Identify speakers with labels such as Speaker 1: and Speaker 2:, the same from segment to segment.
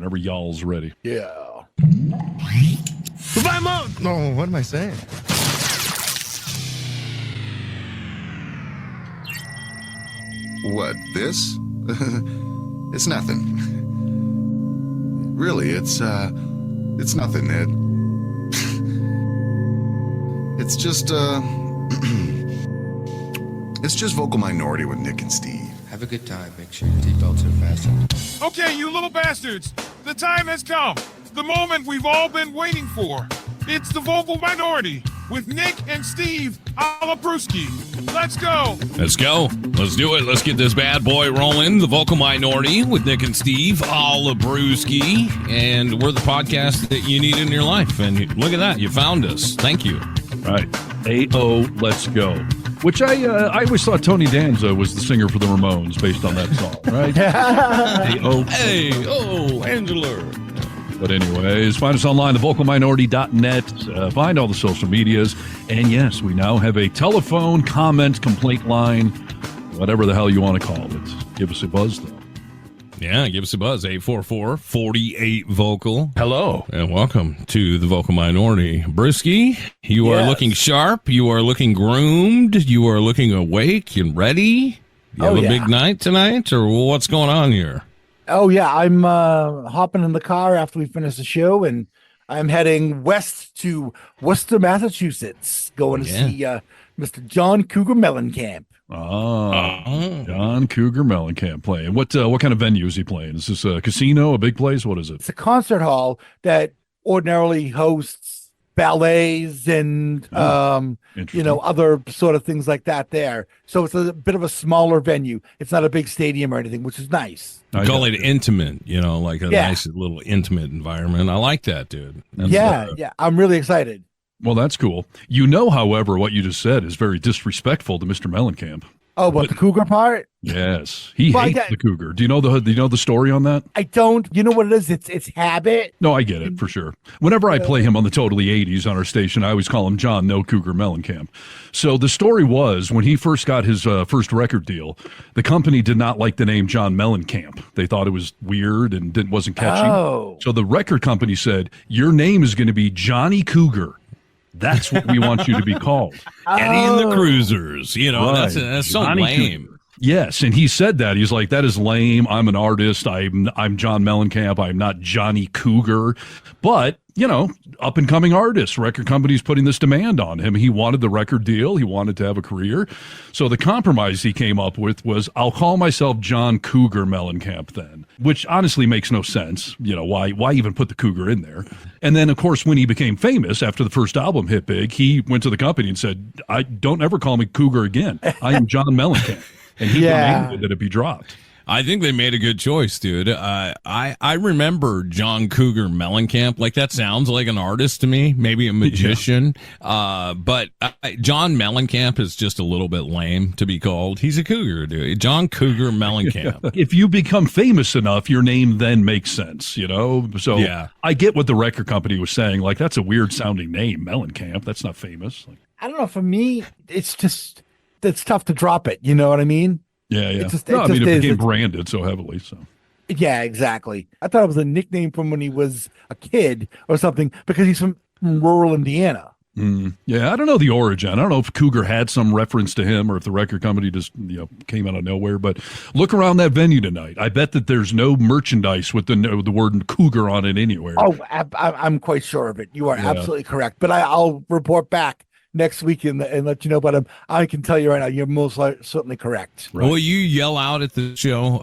Speaker 1: whenever y'all's ready.
Speaker 2: Yeah.
Speaker 3: No, what am I saying? What, this? It's nothing. Really, it's nothing, Ed. It's just, it's just vocal minority with Nick and Steve.
Speaker 4: Have a good time. Make sure your seatbelts are fastened.
Speaker 5: Okay, you little bastards. The time has come. The moment we've all been waiting for. It's the vocal minority with Nick and Steve a la Brewski. Let's go.
Speaker 6: Let's go. Let's do it. Let's get this bad boy rolling. The vocal minority with Nick and Steve a la Brewski. And we're the podcast that you need in your life. And look at that. You found us. Thank you.
Speaker 1: Right. A.O. Let's Go. Which I always thought Tony Danza was the singer for the Ramones based on that song, right? A.O.
Speaker 6: Hey, oh, Angela.
Speaker 1: But anyways, find us online, thevocalminority.net. Find all the social medias. And yes, we now have a telephone comment complaint line, whatever the hell you want to call it. Give us a buzz, though.
Speaker 6: Yeah, give us a buzz, 844-48-VOCAL.
Speaker 1: Hello.
Speaker 6: And welcome to the Vocal Minority. Brewski, you are looking sharp. You are looking groomed. You are looking awake and ready. You have a big night tonight, or what's going on here?
Speaker 2: Oh, yeah. I'm hopping in the car after we finish the show, and I'm heading west to Worcester, Massachusetts, going to see Mr. John Cougar Mellencamp.
Speaker 1: John Cougar Mellencamp playing. What kind of venue is he playing? Is this a casino, a big place? What is it?
Speaker 2: It's a concert hall that ordinarily hosts ballets and other sort of things like that there. So it's a bit of a smaller venue. It's not a big stadium or anything, which is nice.
Speaker 6: Call it intimate, like a nice little intimate environment. I like that, dude.
Speaker 2: Yeah. I'm really excited.
Speaker 1: Well, that's cool. However, what you just said is very disrespectful to Mr. Mellencamp.
Speaker 2: Oh, but the cougar part?
Speaker 1: Yes, he hates the cougar. Do you know the story on that?
Speaker 2: I don't. You know what it is? It's habit.
Speaker 1: No, I get it for sure. Whenever I play him on the Totally 80s on our station, I always call him John No Cougar Mellencamp. So the story was when he first got his first record deal, the company did not like the name John Mellencamp. They thought it was weird and wasn't catchy.
Speaker 2: Oh.
Speaker 1: So the record company said, "Your name is going to be Johnny Cougar. That's what we want you to be called."
Speaker 6: Eddie and the Cruisers, right. That's so
Speaker 1: Johnny
Speaker 6: lame.
Speaker 1: Cougar. Yes, and he said that. He's like, that is lame. I'm an artist. I'm John Mellencamp. I'm not Johnny Cougar. But, up-and-coming artist. Record company's putting this demand on him. He wanted the record deal. He wanted to have a career. So the compromise he came up with was, I'll call myself John Cougar Mellencamp then, which honestly makes no sense. Why even put the Cougar in there? And then, of course, when he became famous after the first album hit big, he went to the company and said, I don't ever call me Cougar again. I am John Mellencamp. And he demanded that it be dropped.
Speaker 6: I think they made a good choice, dude. I remember John Cougar Mellencamp. Like, that sounds like an artist to me, maybe a magician. But John Mellencamp is just a little bit lame to be called. He's a cougar, dude. John Cougar Mellencamp.
Speaker 1: If you become famous enough, your name then makes sense, So I get what the record company was saying. Like, that's a weird sounding name, Mellencamp. That's not famous.
Speaker 2: I don't know. For me, it's tough to drop it. You know what I mean?
Speaker 1: Yeah.
Speaker 2: It
Speaker 1: became branded so heavily. So.
Speaker 2: Yeah, exactly. I thought it was a nickname from when he was a kid or something because he's from rural Indiana.
Speaker 1: Yeah, I don't know the origin. I don't know if Cougar had some reference to him or if the record company just came out of nowhere. But look around that venue tonight. I bet that there's no merchandise with the word Cougar on it anywhere.
Speaker 2: Oh, I'm quite sure of it. You are absolutely correct. But I'll report back next week and let you know. But I can tell you right now, you're most certainly correct.
Speaker 6: Right. Will you yell out at the show?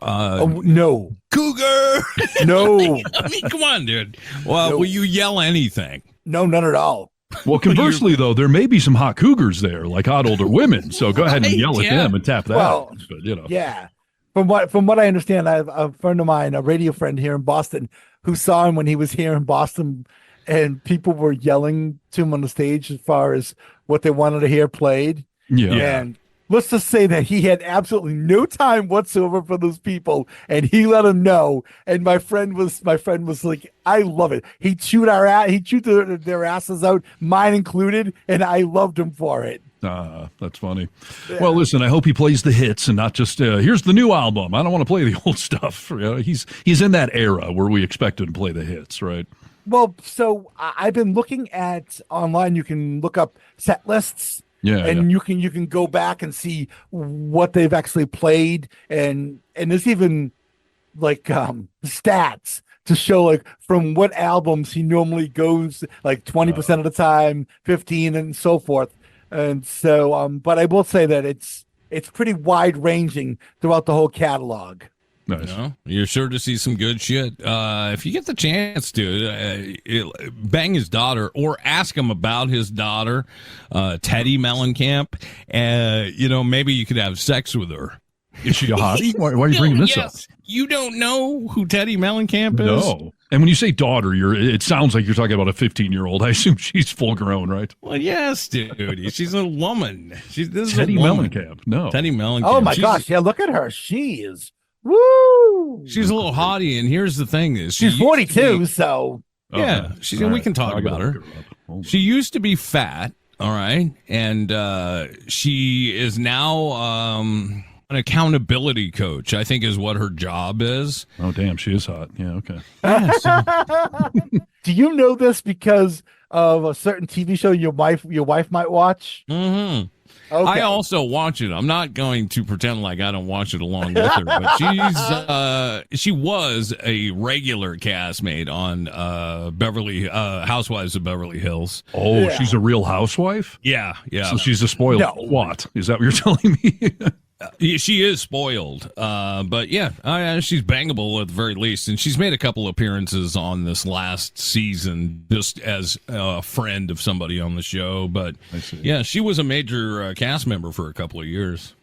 Speaker 2: No.
Speaker 6: Cougar!
Speaker 2: No.
Speaker 6: I mean, come on, dude. Well, no. Will you yell anything?
Speaker 2: No, none at all.
Speaker 1: Well, conversely, though, there may be some hot cougars there, like hot older women. So go ahead and yell at them and tap that.
Speaker 2: Well,
Speaker 1: but,
Speaker 2: yeah. From what I understand, I have a friend of mine, a radio friend here in Boston, who saw him when he was here in Boston, and people were yelling to him on the stage as far as what they wanted to hear played.
Speaker 1: Yeah.
Speaker 2: And let's just say that he had absolutely no time whatsoever for those people, and he let them know. And my friend was like, I love it. He chewed their asses out, mine included, and I loved him for it.
Speaker 1: That's funny. Yeah. Well, listen, I hope he plays the hits and not just, here's the new album. I don't want to play the old stuff. He's in that era where we expect him to play the hits, right?
Speaker 2: Well, so I've been looking at online. You can look up set lists.
Speaker 1: Yeah,
Speaker 2: and you can go back and see what they've actually played, and there's even like stats to show like from what albums he normally goes like 20% of the time, 15 and so forth. And so but I will say that it's pretty wide ranging throughout the whole catalog.
Speaker 1: Nice.
Speaker 6: You're sure to see some good shit. If you get the chance, dude, bang his daughter or ask him about his daughter, Teddy Mellencamp. Maybe you could have sex with her.
Speaker 1: Is she a hottie? Why are you bringing this up?
Speaker 6: You don't know who Teddy Mellencamp is?
Speaker 1: No. And when you say daughter, it sounds like you're talking about a 15-year-old. I assume she's full grown, right?
Speaker 6: Well, yes, dude. She's a woman. This
Speaker 1: Teddy
Speaker 6: is a woman.
Speaker 1: Mellencamp. No.
Speaker 6: Teddy Mellencamp.
Speaker 2: Oh my gosh! Yeah, look at her. She is. Woo!
Speaker 6: She's a little hottie, and here's the thing: is
Speaker 2: she's 42, so
Speaker 6: yeah, we can talk about her. She used to be fat, all right, and she is now an accountability coach, I think, is what her job is.
Speaker 1: Oh, damn, she is hot. Yeah, okay.
Speaker 2: Do you know this because of a certain TV show your wife might watch?
Speaker 6: Mm-hmm.
Speaker 2: Okay.
Speaker 6: I also watch it. I'm not going to pretend like I don't watch it along with her, but she was a regular castmate on Housewives of Beverly Hills.
Speaker 1: Oh, yeah. She's a real housewife?
Speaker 6: Yeah.
Speaker 1: So she's a spoiled what? Is that what you're telling me?
Speaker 6: She is spoiled, but yeah, she's bangable at the very least, and she's made a couple appearances on this last season just as a friend of somebody on the show. But yeah, she was a major cast member for a couple of years.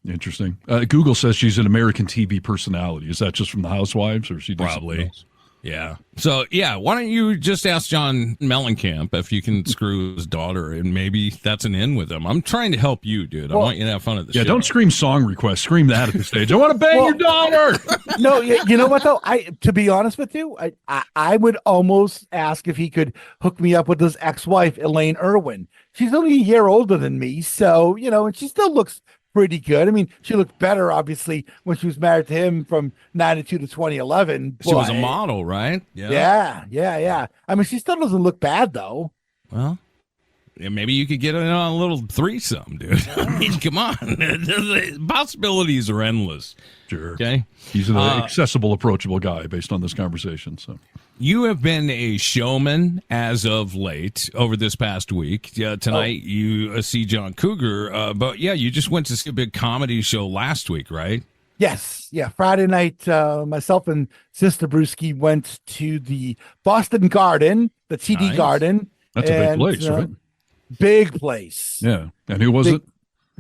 Speaker 1: Interesting. Google says she's an American TV personality. Is that just from the Housewives, or she does something else?
Speaker 6: Yeah. So, yeah, why don't you just ask John Mellencamp if you can screw his daughter, and maybe that's an in with him. I'm trying to help you, dude. I want you to have fun at the show.
Speaker 1: Yeah, don't scream song request. Scream that at the stage. I want to bang your daughter.
Speaker 2: No, you know what, though? To be honest with you, I would almost ask if he could hook me up with his ex-wife, Elaine Irwin. She's only a year older than me, so, and she still looks pretty good. I mean, she looked better, obviously, when she was married to him from 92 to 2011.
Speaker 6: She was a model, right?
Speaker 2: Yeah. I mean, she still doesn't look bad, though.
Speaker 6: Well, maybe you could get in on a little threesome, dude. I mean, come on. The possibilities are endless.
Speaker 1: Sure.
Speaker 6: Okay.
Speaker 1: He's an accessible, approachable guy based on this conversation, so.
Speaker 6: You have been a showman as of late over this past week. Tonight you see John Cougar, but yeah, you just went to see a big comedy show last week, right?
Speaker 2: Yes. Yeah. Friday night, myself and Sister Brewski went to the Boston Garden, the TD Garden.
Speaker 1: That's a big place, right?
Speaker 2: Big place.
Speaker 1: Yeah. And who was it?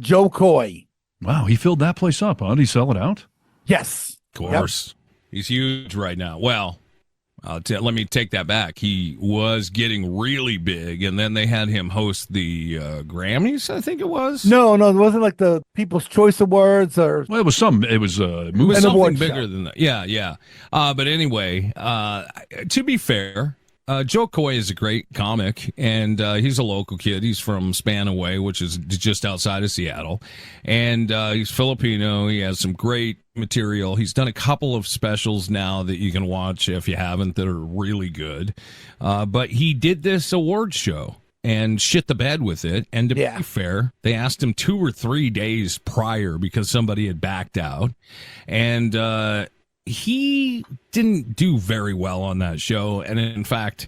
Speaker 2: Joe Coy.
Speaker 1: Wow. He filled that place up, huh? Did he sell it out?
Speaker 2: Yes.
Speaker 6: Of course. Yep. He's huge right now. Well, let me take that back. He was getting really big, and then they had him host the Grammys, I think it was.
Speaker 2: No, it wasn't like the People's Choice Awards or.
Speaker 1: Well, it was something
Speaker 6: something bigger than that. Yeah. But anyway, to be fair, Joe Coy is a great comic, and he's a local kid. He's from Spanaway, which is just outside of Seattle, and he's Filipino. He has some great material. He's done a couple of specials now that you can watch if you haven't that are really good. But he did this award show and shit the bed with it. And to be fair, they asked him 2 or 3 days prior because somebody had backed out. And he didn't do very well on that show. And in fact,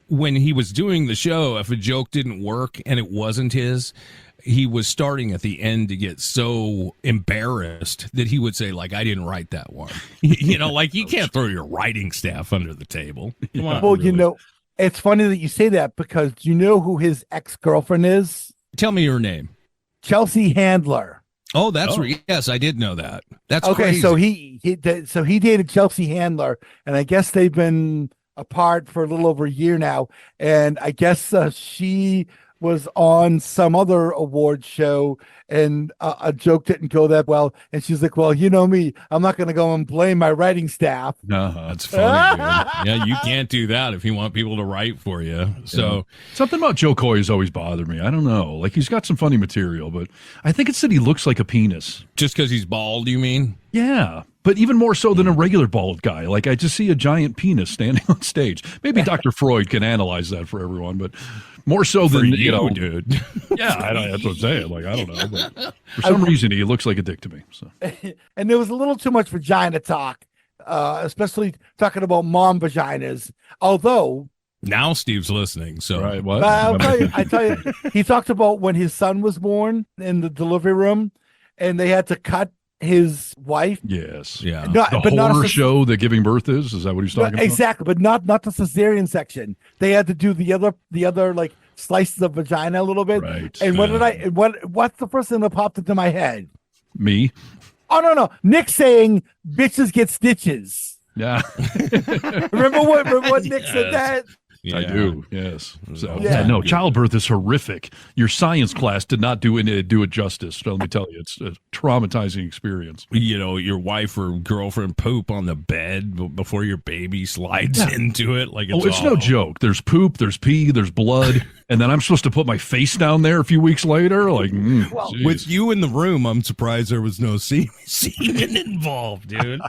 Speaker 6: when he was doing the show, if a joke didn't work and it wasn't his, he was starting at the end to get so embarrassed that he would say, like, I didn't write that one. Like, you can't throw your writing staff under the table. Come on,
Speaker 2: well,
Speaker 6: really.
Speaker 2: It's funny that you say that because you know who his ex-girlfriend is?
Speaker 6: Tell me her name.
Speaker 2: Chelsea Handler.
Speaker 6: Oh, yes, I did know that. That's
Speaker 2: okay.
Speaker 6: Crazy.
Speaker 2: So he dated Chelsea Handler, and I guess they've been apart for a little over a year now. And I guess she was on some other award show, and a joke didn't go that well, and she's like, "Well, you know me, I'm not going to go and blame my writing staff."
Speaker 6: No, that's funny, dude. Yeah, you can't do that if you want people to write for you. So
Speaker 1: something about Joe Coy has always bothered me. I don't know. Like, he's got some funny material, but I think it's that he looks like a penis.
Speaker 6: just because he's bald, you mean?
Speaker 1: Yeah, but even more so than a regular bald guy. Like, I just see a giant penis standing on stage. Maybe Dr. Freud can analyze that for everyone, but more so than, you know,
Speaker 6: dude.
Speaker 1: Yeah, that's what I'm saying. Like, I don't know. But for some reason, he looks like a dick to me. So.
Speaker 2: And there was a little too much vagina talk, especially talking about mom vaginas. Although
Speaker 6: Now Steve's listening. So
Speaker 1: Right, what?
Speaker 2: I tell you, he talked about when his son was born in the delivery room, and they had to cut his wife.
Speaker 1: Yes.
Speaker 6: yeah.
Speaker 1: The horror show that giving birth is that what he's talking about?
Speaker 2: Exactly, but not the cesarean section. They had to do the other like slices of vagina a little bit.
Speaker 1: Right.
Speaker 2: And what's the first thing that popped into my head?
Speaker 1: Me?
Speaker 2: Oh no, Nick saying bitches get stitches.
Speaker 1: Yeah.
Speaker 2: Remember what Nick said that?
Speaker 1: I do, yes. So
Speaker 2: Yeah.
Speaker 1: no, childbirth is horrific. Your science class did not do it justice. Let me tell you, it's a traumatizing experience.
Speaker 6: You know, your wife or girlfriend poop on the bed before your baby slides into it. Like it's
Speaker 1: no joke. There's poop, there's pee, there's blood, and then I'm supposed to put my face down there a few weeks later. Like,
Speaker 6: with you in the room, I'm surprised there was no semen involved, dude.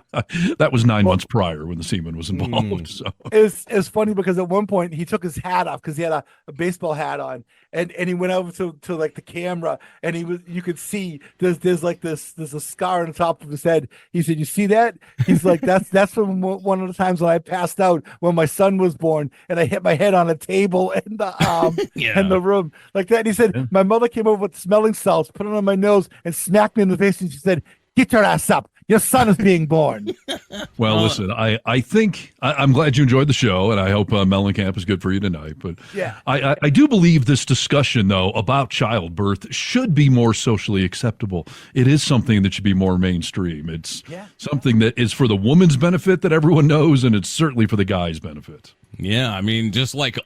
Speaker 1: That was 9 months prior when the semen was involved. So
Speaker 2: It's funny because at one point he took his hat off because he had a baseball hat on, and he went over to like the camera, and you could see there's a scar on the top of his head. He said, "You see that?" He's like, that's from one of the times when I passed out when my son was born, and I hit my head on a table in the in the room like that. And he said, "My mother came over with smelling salts, put it on my nose, and smacked me in the face, and she said, 'Get your ass up. Your son is being born.'"
Speaker 1: Well, listen, I think I'm glad you enjoyed the show, and I hope Mellencamp is good for you tonight. But
Speaker 2: Yeah.
Speaker 1: I do believe this discussion, though, about childbirth should be more socially acceptable. It is something that should be more mainstream. It's something that is for the woman's benefit that everyone knows, and it's certainly for the guy's benefit.
Speaker 6: Yeah, I mean, just like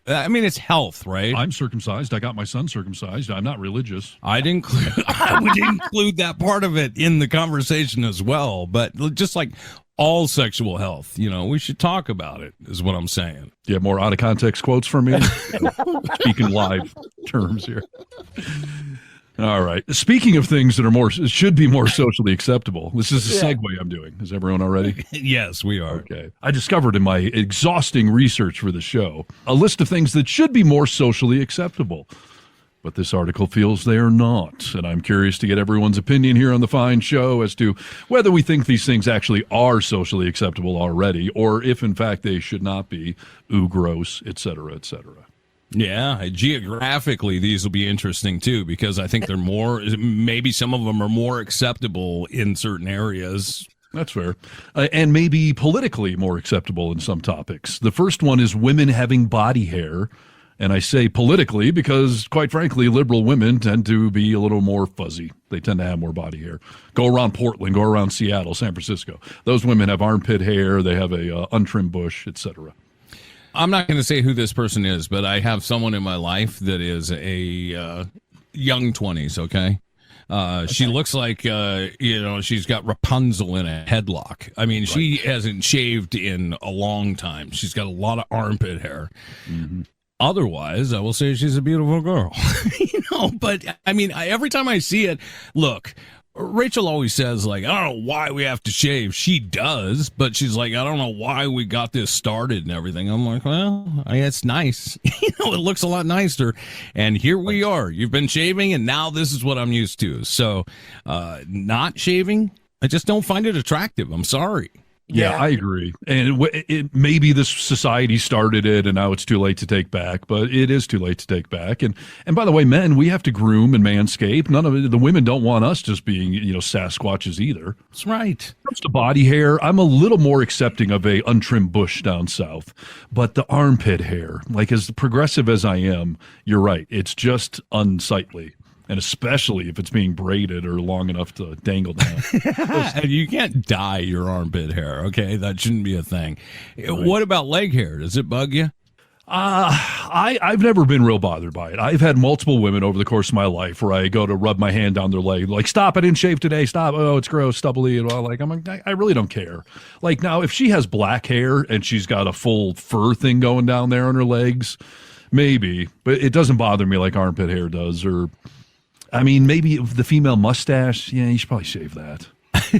Speaker 6: it's health, right?
Speaker 1: I'm circumcised. I got my son circumcised. I'm not religious.
Speaker 6: I would include that part of it in the conversation as well. But just like all sexual health, we should talk about it, is what I'm saying.
Speaker 1: You have more out of context quotes from me? Speaking live terms here. All right. Speaking of things that should be more socially acceptable, this is a segue I'm doing. Is everyone all ready?
Speaker 6: Yes, we are.
Speaker 1: Okay. I discovered in my exhausting research for the show a list of things that should be more socially acceptable. But this article feels they are not. And I'm curious to get everyone's opinion here on the fine show as to whether we think these things actually are socially acceptable already, or if in fact they should not be. Ooh, gross, et cetera, et cetera.
Speaker 6: Yeah, geographically, these will be interesting too, because I think maybe some of them are more acceptable in certain areas.
Speaker 1: That's fair. And maybe politically more acceptable in some topics. The first one is women having body hair. And I say politically because, quite frankly, liberal women tend to be a little more fuzzy. They tend to have more body hair. Go around Portland, go around Seattle, San Francisco. Those women have armpit hair. They have a untrimmed bush, etc.
Speaker 6: I'm not going to say who this person is, but I have someone in my life that is a young 20s, okay? She looks like, she's got Rapunzel in a headlock. I mean, She hasn't shaved in a long time. She's got a lot of armpit hair. Mm-hmm. Otherwise, I will say she's a beautiful girl. But, I mean, every time I see it, look, Rachel always says, like, I don't know why we have to shave. She does, but she's like, I don't know why we got this started and everything. I'm like, well, it's nice. It looks a lot nicer. And here we are. You've been shaving, and now this is what I'm used to. So not shaving, I just don't find it attractive. I'm sorry.
Speaker 1: Yeah, I agree. And maybe this society started it, and now it's too late to take back. But it is too late to take back. And by the way, men, we have to groom and manscape. None of the women don't want us just being, Sasquatches either.
Speaker 6: That's right.
Speaker 1: When it comes to body hair, I'm a little more accepting of a untrimmed bush down south. But the armpit hair, like as progressive as I am, you're right. It's just unsightly. And especially if it's being braided or long enough to dangle down.
Speaker 6: You can't dye your armpit hair, okay? That shouldn't be a thing. Right. What about leg hair? Does it bug you?
Speaker 1: I've never been real bothered by it. I've had multiple women over the course of my life where I go to rub my hand down their leg, like, stop, I didn't shave today, stop, oh, it's gross, stubbly, and all. Like, I'm like, I really don't care. Like, now, if she has black hair and she's got a full fur thing going down there on her legs, maybe, but it doesn't bother me like armpit hair does. Or, I mean, maybe the female mustache, yeah, you should probably shave that.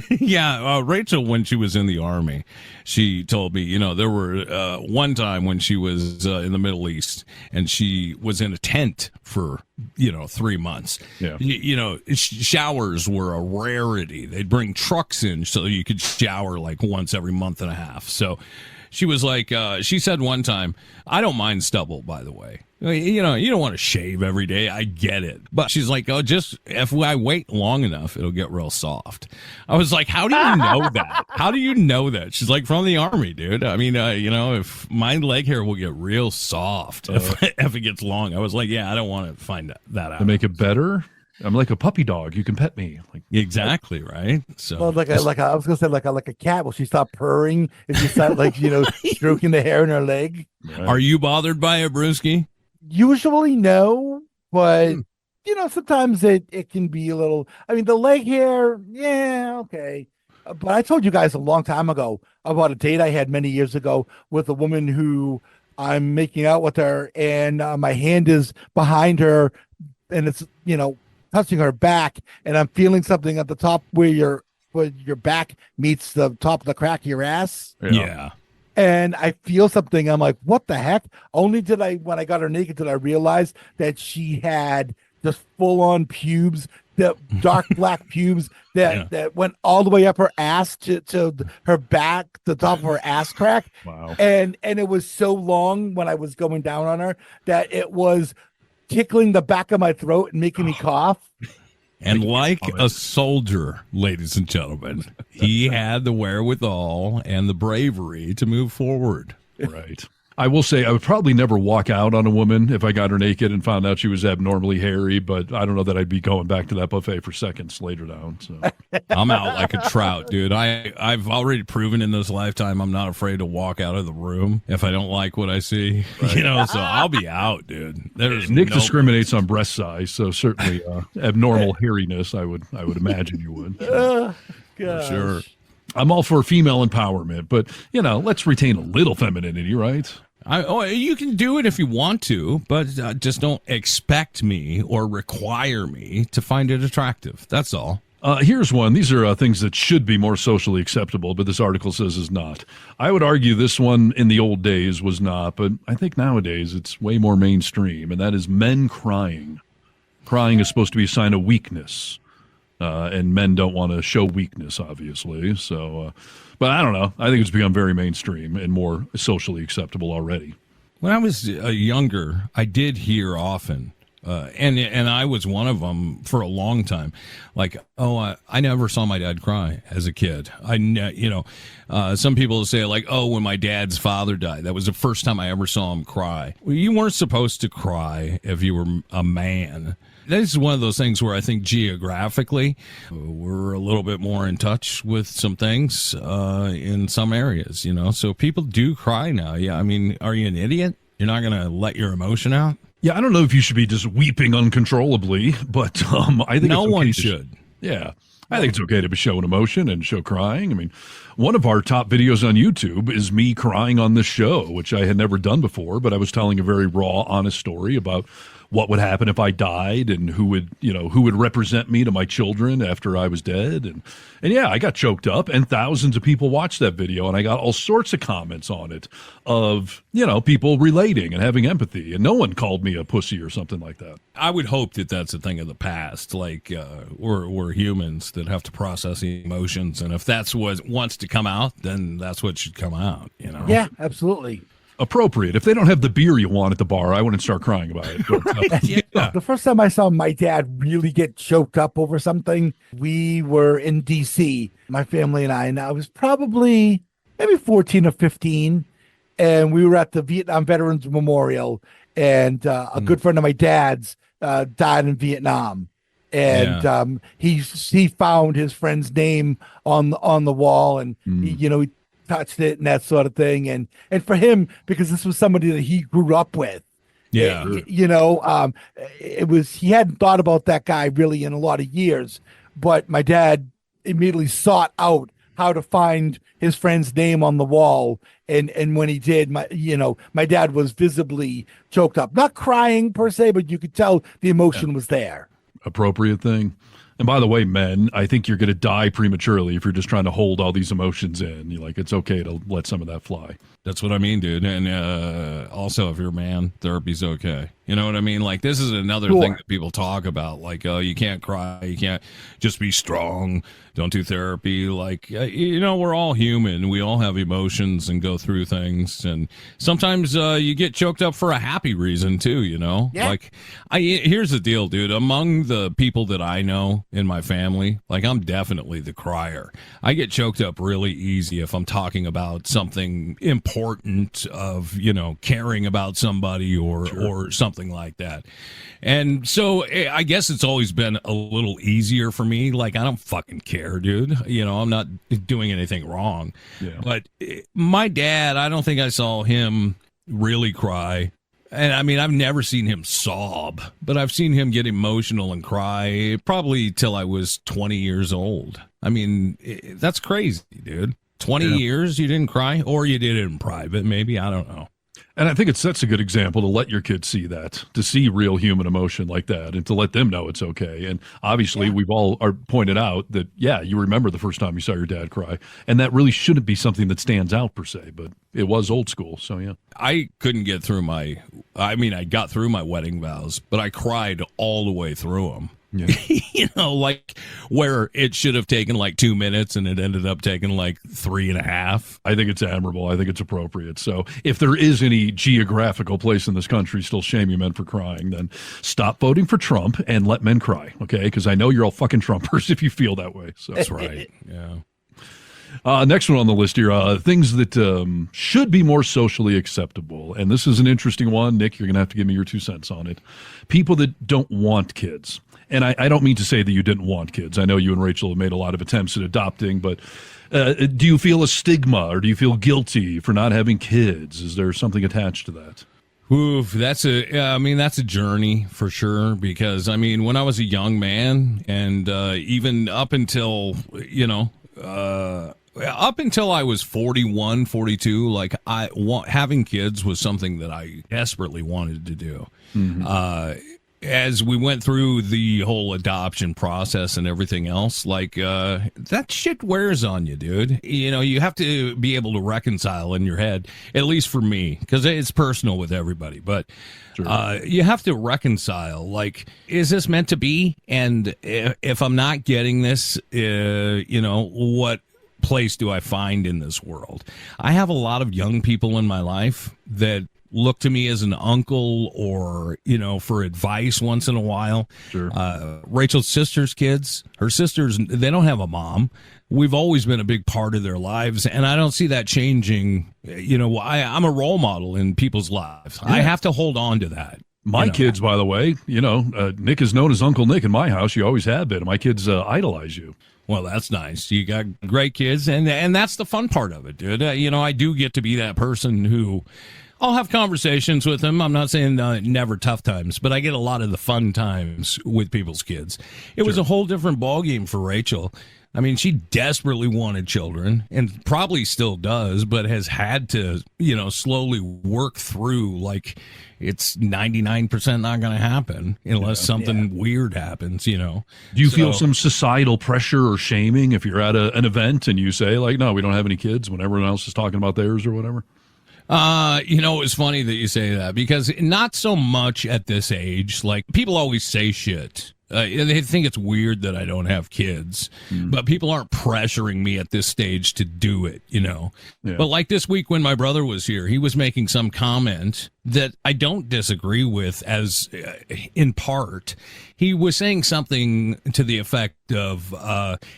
Speaker 6: Yeah, Rachel, when she was in the Army, she told me, there were one time when she was in the Middle East and she was in a tent for, 3 months.
Speaker 1: Yeah.
Speaker 6: Showers were a rarity. They'd bring trucks in so you could shower like once every month and a half. So she was like, she said one time, I don't mind stubble, by the way. You don't want to shave every day. I get it. But she's like, oh, just if I wait long enough, it'll get real soft. I was like, how do you know that? How do you know that? She's like, from the Army, dude. I mean, if my leg hair will get real soft if it gets long. I was like, yeah, I don't want to find that out.
Speaker 1: To make it better? I'm like a puppy dog. You can pet me. Like,
Speaker 6: exactly, right? So,
Speaker 2: well, I was gonna say like a cat. Will she stop purring if you start stroking the hair in her leg?
Speaker 1: right.
Speaker 6: Are you bothered by it, Brewski?
Speaker 2: Usually no, but sometimes it can be a little. I mean, the leg hair, yeah, okay. But I told you guys a long time ago about a date I had many years ago with a woman who I'm making out with her, and my hand is behind her, and it's touching her back, and I'm feeling something at the top where your back meets the top of the crack of your ass.
Speaker 6: Yeah.
Speaker 2: And I feel something. I'm like, what the heck? Only when I got her naked, did I realize that she had just full on pubes, the dark black pubes that went all the way up her ass to her back, the top of her ass crack.
Speaker 1: Wow.
Speaker 2: And it was so long when I was going down on her that it was tickling the back of my throat and making me cough.
Speaker 6: And like a soldier, ladies and gentlemen, he had the wherewithal and the bravery to move forward.
Speaker 1: Right. I will say I would probably never walk out on a woman if I got her naked and found out she was abnormally hairy, but I don't know that I'd be going back to that buffet for seconds later down. So
Speaker 6: I'm out like a trout, dude. I've already proven in this lifetime I'm not afraid to walk out of the room if I don't like what I see. Right. So I'll be out, dude.
Speaker 1: Nick discriminates on breast size, so certainly abnormal hairiness, I would imagine you would.
Speaker 2: Gosh.
Speaker 6: Sure.
Speaker 1: I'm all for female empowerment, but let's retain a little femininity, right?
Speaker 6: You can do it if you want to, but just don't expect me or require me to find it attractive. That's all.
Speaker 1: Here's one. These are things that should be more socially acceptable, but this article says is not. I would argue this one in the old days was not, but I think nowadays it's way more mainstream, and that is men crying. Crying is supposed to be a sign of weakness. And men don't want to show weakness, obviously. So, but I don't know. I think it's become very mainstream and more socially acceptable already.
Speaker 6: When I was younger, I did hear often, and I was one of them for a long time. Like, I never saw my dad cry as a kid. Some people say like, when my dad's father died, that was the first time I ever saw him cry. Well, you weren't supposed to cry if you were a man. This is one of those things where I think geographically we're a little bit more in touch with some things in some areas, so people do cry now. Yeah. I mean, are you an idiot? You're not going to let your emotion out?
Speaker 1: Yeah. I don't know if you should be just weeping uncontrollably, but I think
Speaker 6: no one should.
Speaker 1: Yeah. I think it's okay to show an emotion and show crying. I mean, one of our top videos on YouTube is me crying on this show, which I had never done before, but I was telling a very raw, honest story about what would happen if I died and who would represent me to my children after I was dead. And yeah, I got choked up and thousands of people watched that video and I got all sorts of comments on it of, people relating and having empathy, and no one called me a pussy or something like that.
Speaker 6: I would hope that that's a thing of the past. Like, we're humans that have to process emotions. And if that's what wants to come out, then that's what should come out,
Speaker 2: Yeah, absolutely.
Speaker 1: Appropriate. If they don't have the beer you want at the bar, I wouldn't start crying about it. But,
Speaker 6: yeah.
Speaker 2: The first time I saw my dad really get choked up over something, we were in D.C., my family and I was probably maybe 14 or 15, and we were at the Vietnam Veterans Memorial, and a good friend of my dad's died in Vietnam. And he found his friend's name on the wall, and he touched it and that sort of thing. And for him, because this was somebody that he grew up with.
Speaker 6: Yeah.
Speaker 2: He hadn't thought about that guy really in a lot of years, but my dad immediately sought out how to find his friend's name on the wall. And when he did, my dad was visibly choked up, not crying per se, but you could tell the emotion was there.
Speaker 1: Appropriate thing. And by the way, men, I think you're going to die prematurely if you're just trying to hold all these emotions in. You're like, it's okay to let some of that fly.
Speaker 6: That's what I mean, dude. And also, if you're a man, therapy's okay. You know what I mean? Like, this is another thing that people talk about. Like, oh, you can't cry. You can't just be strong. Don't do therapy. Like, we're all human. We all have emotions and go through things. And sometimes you get choked up for a happy reason, too, Yeah. Like, here's the deal, dude. Among the people that I know in my family, like, I'm definitely the crier. I get choked up really easy if I'm talking about something important of, caring about somebody or something like that. And so I guess it's always been a little easier for me. Like, I don't fucking care, dude. I'm not doing anything wrong. Yeah. But my dad, I don't think I saw him really cry. And I mean, I've never seen him sob, but I've seen him get emotional and cry probably till I was 20 years old. I mean, that's crazy, dude. 20 years you didn't cry, or you did it in private, maybe. I don't know.
Speaker 1: And I think it sets a good example to let your kids see that, to see real human emotion like that, and to let them know it's okay. And obviously, we've all pointed out that, you remember the first time you saw your dad cry, and that really shouldn't be something that stands out per se, but it was old school, so yeah.
Speaker 6: I couldn't get through I got through my wedding vows, but I cried all the way through them. Yeah. Like where it should have taken like 2 minutes and it ended up taking like 3.5.
Speaker 1: I think it's admirable. I think it's appropriate. So if there is any geographical place in this country still shaming men for crying, then stop voting for Trump and let men cry, okay? Because I know you're all fucking Trumpers if you feel that way. So
Speaker 6: that's right. Yeah.
Speaker 1: Next one on the list here, things that should be more socially acceptable. And this is an interesting one. Nick, you're going to have to give me your 2 cents on it. People that don't want kids. And I don't mean to say that you didn't want kids. I know you and Rachel have made a lot of attempts at adopting, but do you feel a stigma or do you feel guilty for not having kids? Is there something attached to that?
Speaker 6: Oof, that's a journey for sure, because when I was a young man and even up until I was 41, 42, like having kids was something that I desperately wanted to do. Mm-hmm. As we went through the whole adoption process and everything else, like that shit wears on you, dude. You have to be able to reconcile in your head, at least for me, because it's personal with everybody. But you have to reconcile, like, is this meant to be? And if I'm not getting this, what place do I find in this world? I have a lot of young people in my life that look to me as an uncle or, for advice once in a while.
Speaker 1: Sure.
Speaker 6: Rachel's sister's kids, her sisters, they don't have a mom. We've always been a big part of their lives, and I don't see that changing. I'm a role model in people's lives. Yeah. I have to hold on to that.
Speaker 1: My kids, by the way, Nick is known as Uncle Nick in my house. You always have been. My kids idolize you.
Speaker 6: Well, that's nice. You got great kids, and that's the fun part of it, dude. I do get to be that person who I'll have conversations with them. I'm not saying never tough times, but I get a lot of the fun times with people's kids. It was a whole different ballgame for Rachel. She desperately wanted children and probably still does, but has had to, slowly work through, like, it's 99% not going to happen unless something weird happens, Do
Speaker 1: you feel some societal pressure or shaming if you're at an event and you say, like, no, we don't have any kids when everyone else is talking about theirs or whatever?
Speaker 6: It's funny that you say that, because not so much at this age. Like, people always say shit. They think it's weird that I don't have kids, but people aren't pressuring me at this stage to do it, Yeah. But like this week when my brother was here, he was making some comment that I don't disagree with, as in part. He was saying something to the effect of,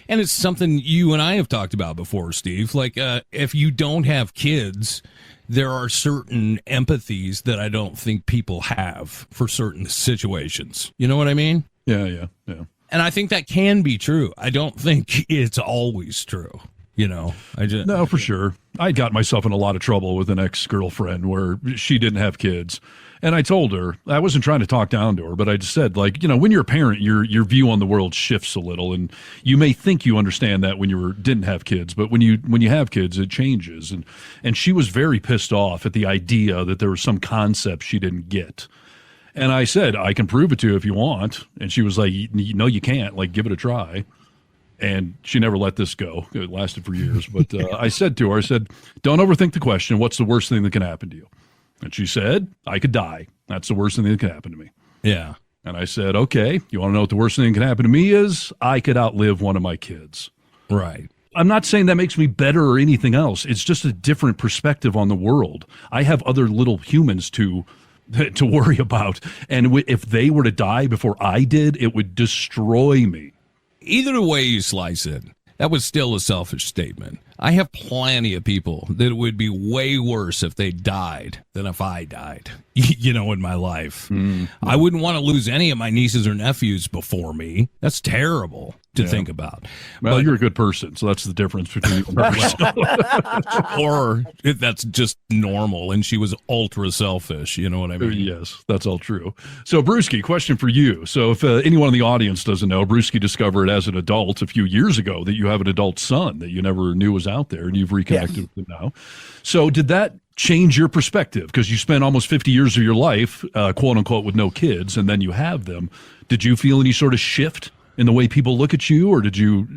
Speaker 6: and it's something you and I have talked about before, Steve, like if you don't have kids, there are certain empathies that I don't think people have for certain situations. You know what I mean?
Speaker 1: Yeah.
Speaker 6: And I think that can be true. I don't think it's always true. I just
Speaker 1: No, for sure. I got myself in a lot of trouble with an ex-girlfriend where she didn't have kids. And I told her, I wasn't trying to talk down to her, but I just said, like, when you're a parent, your view on the world shifts a little, and you may think you understand that when didn't have kids, but when you have kids, it changes. And she was very pissed off at the idea that there was some concept she didn't get. And I said, I can prove it to you if you want. And she was like, no, you can't. Like, give it a try. And she never let this go. It lasted for years. But I said to her, don't overthink the question. What's the worst thing that can happen to you? And she said, I could die. That's the worst thing that can happen to me.
Speaker 6: Yeah.
Speaker 1: And I said, okay, you want to know what the worst thing that can happen to me is? I could outlive one of my kids.
Speaker 6: Right.
Speaker 1: I'm not saying that makes me better or anything else. It's just a different perspective on the world. I have other little humans to worry about. And if they were to die before I did, it would destroy me.
Speaker 6: Either way you slice it, that was still a selfish statement. I have plenty of people that it would be way worse if they died than if I died, in my life. I wouldn't want to lose any of my nieces or nephews before me. That's terrible to think about.
Speaker 1: Well, you're a good person, so that's the difference between
Speaker 6: or that's just normal, and she was ultra selfish. You know what I mean?
Speaker 1: Yes, that's all true. So, Brewski, question for you. So, if anyone in the audience doesn't know, Brewski discovered as an adult a few years ago that you have an adult son that you never knew was out there, and you've reconnected with him now. So, did that change your perspective? Because you spent almost 50 years of your life, quote unquote, with no kids, and then you have them. Did you feel any sort of shift in the way people look at you, or did you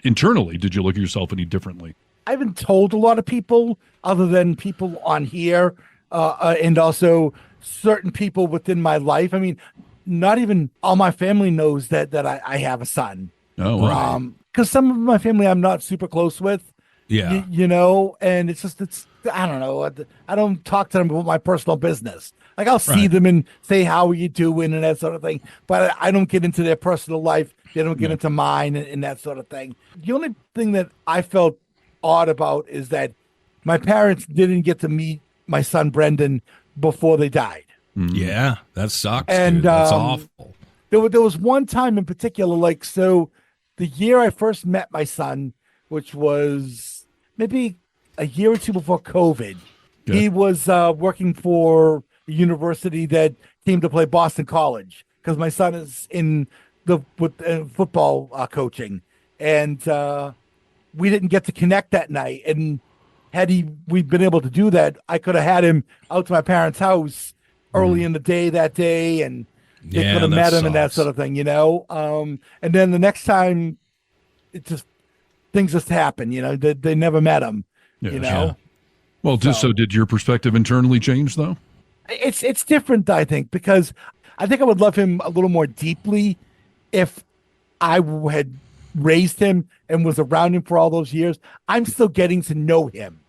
Speaker 1: internally, did you look at yourself any differently?
Speaker 2: I haven't told a lot of people other than people on here and also certain people within my life. I mean, not even all my family knows that I have a son.
Speaker 1: Oh, wow.
Speaker 2: Because some of my family I'm not super close with.
Speaker 6: Yeah.
Speaker 2: And it's I don't know. I don't talk to them about my personal business. Like, I'll see them and say, how are you doing, and that sort of thing. But I don't get into their personal life. They don't get into mine and that sort of thing. The only thing that I felt odd about is that my parents didn't get to meet my son Brendan before they died.
Speaker 6: Yeah, that sucks,
Speaker 2: and
Speaker 6: dude. That's awful.
Speaker 2: There was one time in particular, like, so the year I first met my son, which was maybe a year or two before COVID, he was working for a university that came to play Boston College, because my son is in with football coaching, and we didn't get to connect that night. And had we'd been able to do that, I could have had him out to my parents' house early in the day that day, and they could have met him and that sort of thing, And then the next time, things just happen, They never met him,
Speaker 1: Well, so did your perspective internally change, though?
Speaker 2: It's different, I think, because I think I would love him a little more deeply if I had raised him and was around him for all those years. I'm still getting to know him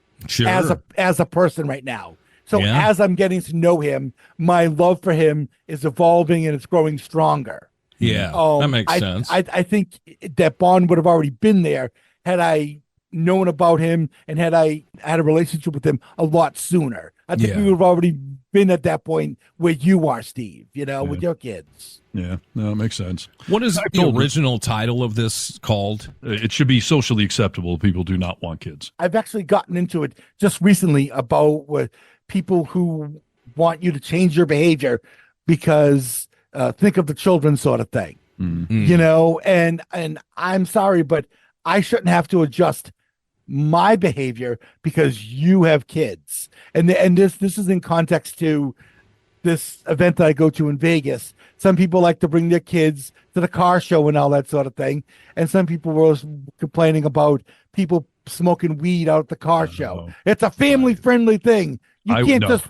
Speaker 2: as a person right now. So as I'm getting to know him, my love for him is evolving and it's growing stronger.
Speaker 6: Yeah, that makes sense.
Speaker 2: I think that bond would have already been there had I known about him and had I had a relationship with him a lot sooner. I think we would have already been at that point where you are, Steve, with your kids.
Speaker 1: Yeah, no, it makes sense.
Speaker 6: What is the original title of this called?
Speaker 1: It should be socially acceptable. People do not want kids.
Speaker 2: I've actually gotten into it just recently about people who want you to change your behavior because think of the children sort of thing, and I'm sorry, but I shouldn't have to adjust my behavior because you have kids. And this is in context to this event that I go to in Vegas. Some people like to bring their kids to the car show and all that sort of thing. And some people were complaining about people smoking weed out at the car show. It's a family friendly thing. You can't just.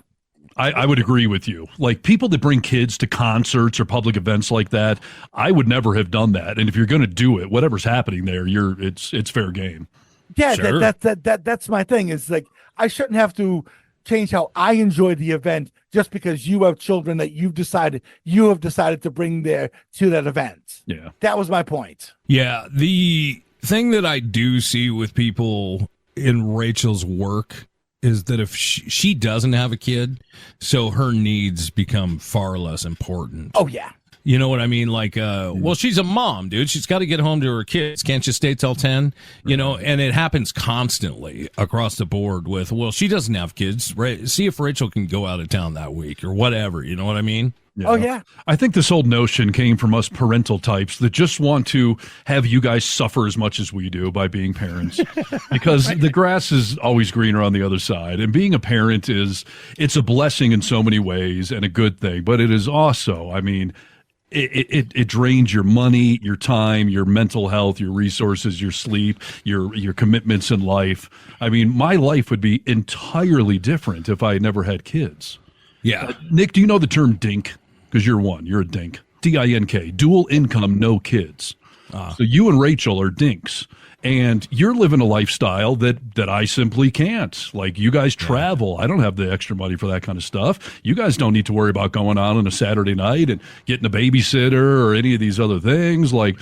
Speaker 1: I would agree with you. Like, people that bring kids to concerts or public events like that, I would never have done that. And if you're going to do it, whatever's happening there, it's fair game.
Speaker 2: Yeah, sure. That's my thing. Is like, I shouldn't have to change how I enjoy the event just because you have children that you have decided to bring there to that event.
Speaker 1: Yeah, that
Speaker 2: was my point.
Speaker 6: Yeah, the thing that I do see with people in Rachel's work is that if she doesn't have a kid, so her needs become far less important.
Speaker 2: Oh yeah.
Speaker 6: You know what I mean? Like, well, she's a mom, dude. She's got to get home to her kids. Can't you stay till 10? You know, and it happens constantly across the board with, well, she doesn't have kids, right? See if Rachel can go out of town that week or whatever. You know what I mean?
Speaker 1: Yeah.
Speaker 2: Oh, yeah.
Speaker 1: I think this whole notion came from us parental types that just want to have you guys suffer as much as we do by being parents because the grass is always greener on the other side. And being a parent it's a blessing in so many ways and a good thing, but it is also, I mean, it drains your money, your time, your mental health, your resources, your sleep, your commitments in life. I mean, my life would be entirely different if I had never had kids.
Speaker 6: Yeah.
Speaker 1: Nick, do you know the term DINK? Because you're a DINK. DINK, dual income, no kids. So you and Rachel are dinks. And you're living a lifestyle that I simply can't. Like, you guys travel. I don't have the extra money for that kind of stuff. You guys don't need to worry about going out on a Saturday night and getting a babysitter or any of these other things. Like,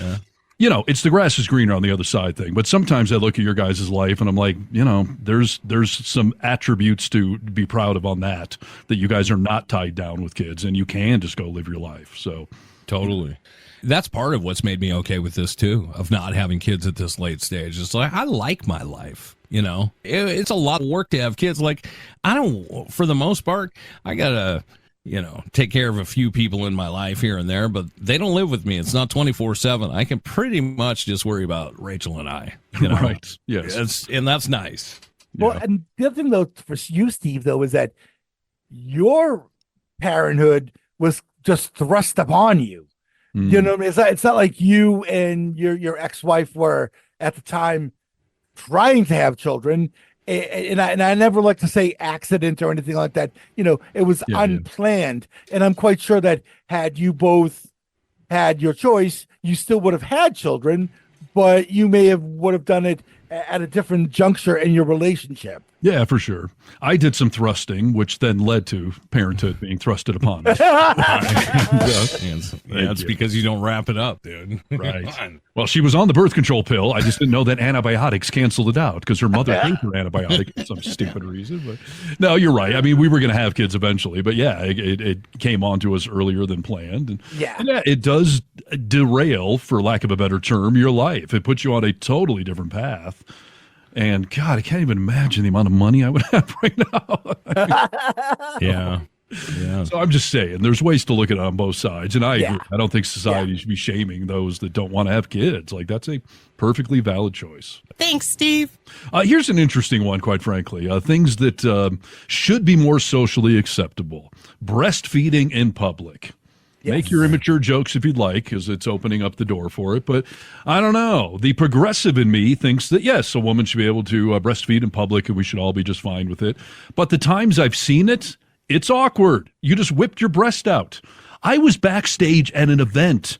Speaker 1: you know, it's the grass is greener on the other side thing. But sometimes I look at your guys' life and I'm like, you know, there's some attributes to be proud of on that you guys are not tied down with kids and you can just go live your life. So
Speaker 6: totally. That's part of what's made me okay with this too, of not having kids at this late stage. It's like, I like my life, you know. It's a lot of work to have kids. Like, I don't, for the most part, I gotta, you know, take care of a few people in my life here and there, but they don't live with me. It's not 24/7. I can pretty much just worry about Rachel and I, you know?
Speaker 1: Right. Yes.
Speaker 6: And that's nice.
Speaker 2: Well, and the other thing though for you, Steve, though, is that your parenthood was just thrust upon you. You know what I mean? It's not like you and your ex-wife were at the time trying to have children. And I never like to say accident or anything like that. You know, it was unplanned. And I'm quite sure that had you both had your choice, you still would have had children, but you would have done it at a different juncture in your relationship.
Speaker 1: Yeah, for sure. I did some thrusting, which then led to parenthood being thrusted upon us.
Speaker 6: That's because you don't wrap it up, dude.
Speaker 1: Right. Well, she was on the birth control pill. I just didn't know that antibiotics canceled it out because her mother ate her antibiotic for some stupid reason. But no, you're right. I mean, we were going to have kids eventually, but yeah, it came on to us earlier than planned. And yeah, it does derail, for lack of a better term, your life. It puts you on a totally different path. And God, I can't even imagine the amount of money I would have right now.
Speaker 6: Yeah.
Speaker 1: So I'm just saying, there's ways to look at it on both sides. And I agree. I don't think society should be shaming those that don't want to have kids. Like, that's a perfectly valid choice.
Speaker 7: Thanks, Steve.
Speaker 1: Here's an interesting one, quite frankly. Things that should be more socially acceptable. Breastfeeding in public. Yes. Make your immature jokes if you'd like, because it's opening up the door for it. But I don't know. The progressive in me thinks that, yes, a woman should be able to breastfeed in public and we should all be just fine with it. But the times I've seen it, it's awkward. You just whipped your breast out. I was backstage at an event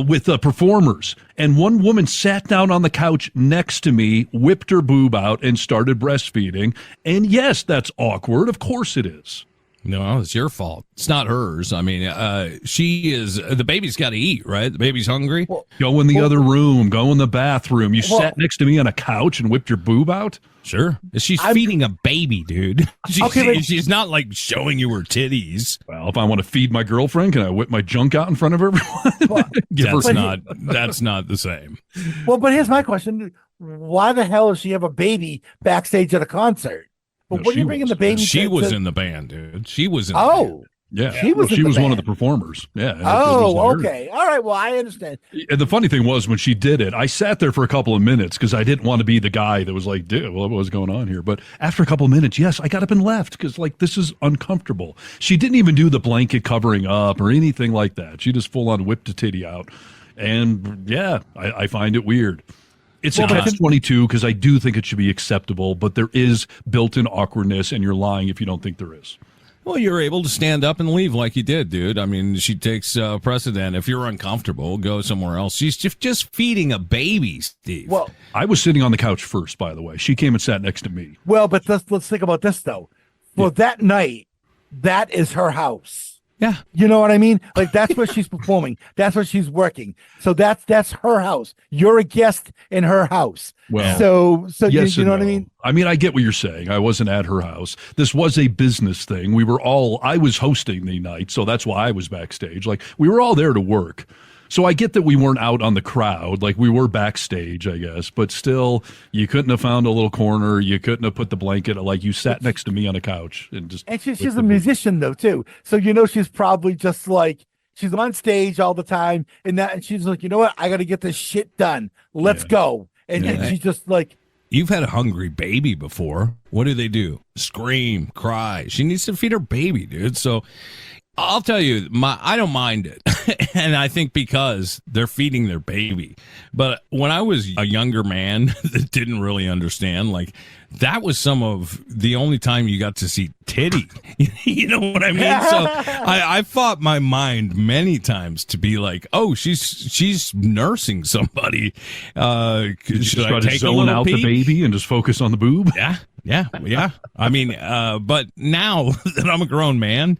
Speaker 1: with performers, and one woman sat down on the couch next to me, whipped her boob out, and started breastfeeding. And yes, that's awkward. Of course it is.
Speaker 6: No, it's your fault. It's not hers. I mean, the baby's got to eat, right? The baby's hungry.
Speaker 1: Go in the other room. Go in the bathroom. You sat next to me on a couch and whipped your boob out?
Speaker 6: Sure. She's feeding a baby, dude. She's not like showing you her titties.
Speaker 1: Well, if I want to feed my girlfriend, can I whip my junk out in front of everyone?
Speaker 6: That's not the same.
Speaker 2: Well, but here's my question. Why the hell does she have a baby backstage at a concert? But what are you bringing the baby?
Speaker 6: She was in the band, dude. She was in the band.
Speaker 1: Yeah, she was one of the performers. Yeah.
Speaker 2: Okay. All right. Well, I understand.
Speaker 1: And the funny thing was, when she did it, I sat there for a couple of minutes because I didn't want to be the guy that was like, dude, what was going on here? But after a couple of minutes, yes, I got up and left because, like, this is uncomfortable. She didn't even do the blanket covering up or anything like that. She just full on whipped a titty out. And yeah, I find it weird. It's a catch-22 because I do think it should be acceptable, but there is built-in awkwardness, and you're lying if you don't think there is.
Speaker 6: Well, you're able to stand up and leave like you did, dude. I mean, she takes precedent. If you're uncomfortable, go somewhere else. She's just feeding a baby, Steve.
Speaker 2: Well,
Speaker 1: I was sitting on the couch first, by the way. She came and sat next to me.
Speaker 2: Well, but let's think about this, though. For that night, that is her house.
Speaker 6: Yeah.
Speaker 2: You know what I mean? Like that's where she's performing. That's where she's working. So that's her house. You're a guest in her house.
Speaker 1: Well,
Speaker 2: so
Speaker 1: yes
Speaker 2: you know
Speaker 1: and
Speaker 2: what I
Speaker 1: no.
Speaker 2: mean?
Speaker 1: I mean, I get what you're saying. I wasn't at her house. This was a business thing. I was hosting the night, so that's why I was backstage. Like, we were all there to work. So I get that we weren't out on the crowd. Like, we were backstage, I guess. But still, you couldn't have found a little corner. You couldn't have put the blanket. Like, you sat next to me on a couch and just.
Speaker 2: And she's a musician though too. So she's probably just like she's on stage all the time and she's like, you know what? I got to get this shit done. Let's go. And she's just like.
Speaker 6: You've had a hungry baby before. What do? Scream, cry. She needs to feed her baby, dude. So I'll tell you, I don't mind it. And I think because they're feeding their baby. But when I was a younger man that didn't really understand, like, that was some of the only time you got to see titty. You know what I mean? So I fought my mind many times to be like, oh, she's nursing somebody. Should I take
Speaker 1: zone
Speaker 6: a little
Speaker 1: out
Speaker 6: peek?
Speaker 1: the baby and just focus on the boob?
Speaker 6: Yeah. I mean, but now that I'm a grown man,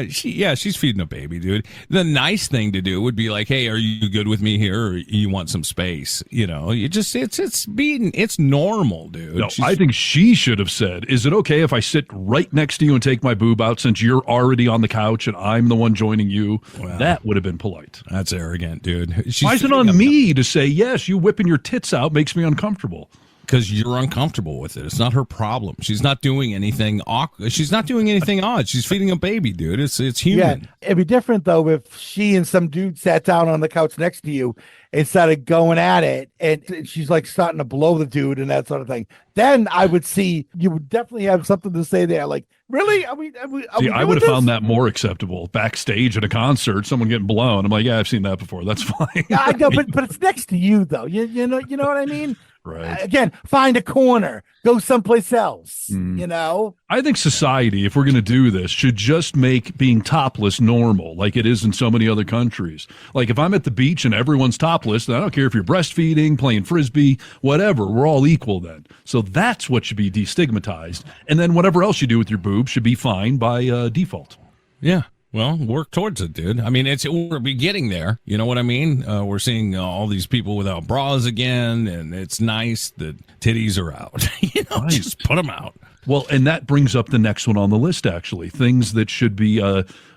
Speaker 6: she's feeding a baby, dude. The nice thing to do would be like, hey, are you good with me here, or you want some space? You know, it's normal, dude.
Speaker 1: No, I think she should have said, is it okay if I sit right next to you and take my boob out since you're already on the couch and I'm the one joining you? Well, that would have been polite.
Speaker 6: That's arrogant, dude.
Speaker 1: Why is it on me to say, yes, you whipping your tits out makes me uncomfortable?
Speaker 6: Because you're uncomfortable with it. It's not her problem. She's not doing anything awkward. She's not doing anything odd. She's feeding a baby, dude. It's human.
Speaker 2: Yeah, it'd be different though if she and some dude sat down on the couch next to you and started going at it, and she's like starting to blow the dude and that sort of thing. Then I would see you would definitely have something to say there. Like, really? Are we
Speaker 1: I would have found that more acceptable backstage at a concert, someone getting blown. I'm like, yeah, I've seen that before. That's fine.
Speaker 2: I know, but it's next to you though. You know what I mean?
Speaker 1: Right.
Speaker 2: Again, find a corner, go someplace else. You know,
Speaker 1: I think society, if we're going to do this, should just make being topless normal, like it is in so many other countries. Like, if I'm at the beach and everyone's topless, then I don't care if you're breastfeeding, playing frisbee, whatever. We're all equal then. So that's what should be destigmatized, and then whatever else you do with your boob should be fine by default.
Speaker 6: Yeah. Well, work towards it, dude. I mean, we're getting there. You know what I mean? We're seeing all these people without bras again, and it's nice that titties are out.
Speaker 1: Right.
Speaker 6: Just put them out.
Speaker 1: Well, and that brings up the next one on the list, actually. Things that should be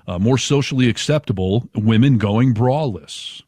Speaker 1: more socially acceptable, women going braless.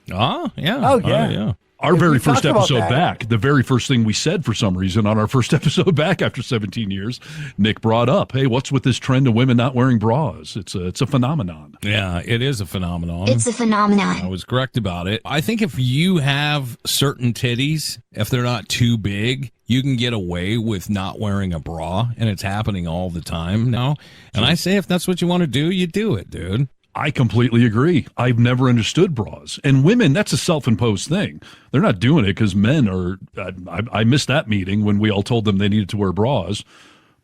Speaker 6: Yeah.
Speaker 2: Oh, yeah.
Speaker 6: Yeah.
Speaker 1: Our very first episode
Speaker 2: that.
Speaker 1: back, the very first thing we said for some reason on our first episode back after 17 years, Nick brought up, hey, what's with this trend of women not wearing bras? It's a phenomenon.
Speaker 6: Yeah, it is a phenomenon.
Speaker 7: It's a phenomenon.
Speaker 6: I was correct about it. I think if you have certain titties, if they're not too big, you can get away with not wearing a bra, and it's happening all the time now. And I say if that's what you want to do, you do it, dude.
Speaker 1: I completely agree. I've never understood bras. And women, that's a self-imposed thing. They're not doing it because men are. I missed that meeting when we all told them they needed to wear bras.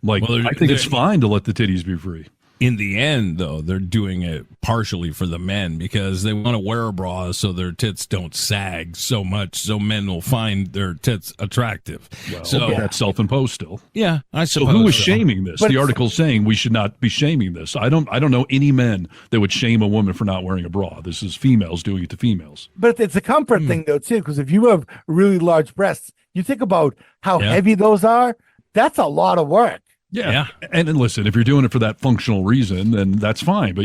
Speaker 1: Like, well, I think it's fine to let the titties be free.
Speaker 6: In the end, though, they're doing it partially for the men because they want to wear a bra so their tits don't sag so much, so men will find their tits attractive.
Speaker 1: Well,
Speaker 6: so
Speaker 1: that's self-imposed still.
Speaker 6: Yeah, I suppose.
Speaker 1: So who is shaming this? The article's saying we should not be shaming this. I don't know any men that would shame a woman for not wearing a bra. This is females doing it to females.
Speaker 2: But it's a comfort thing though too, because if you have really large breasts, you think about how heavy those are. That's a lot of work.
Speaker 1: Yeah. And listen, if you're doing it for that functional reason, then that's fine. But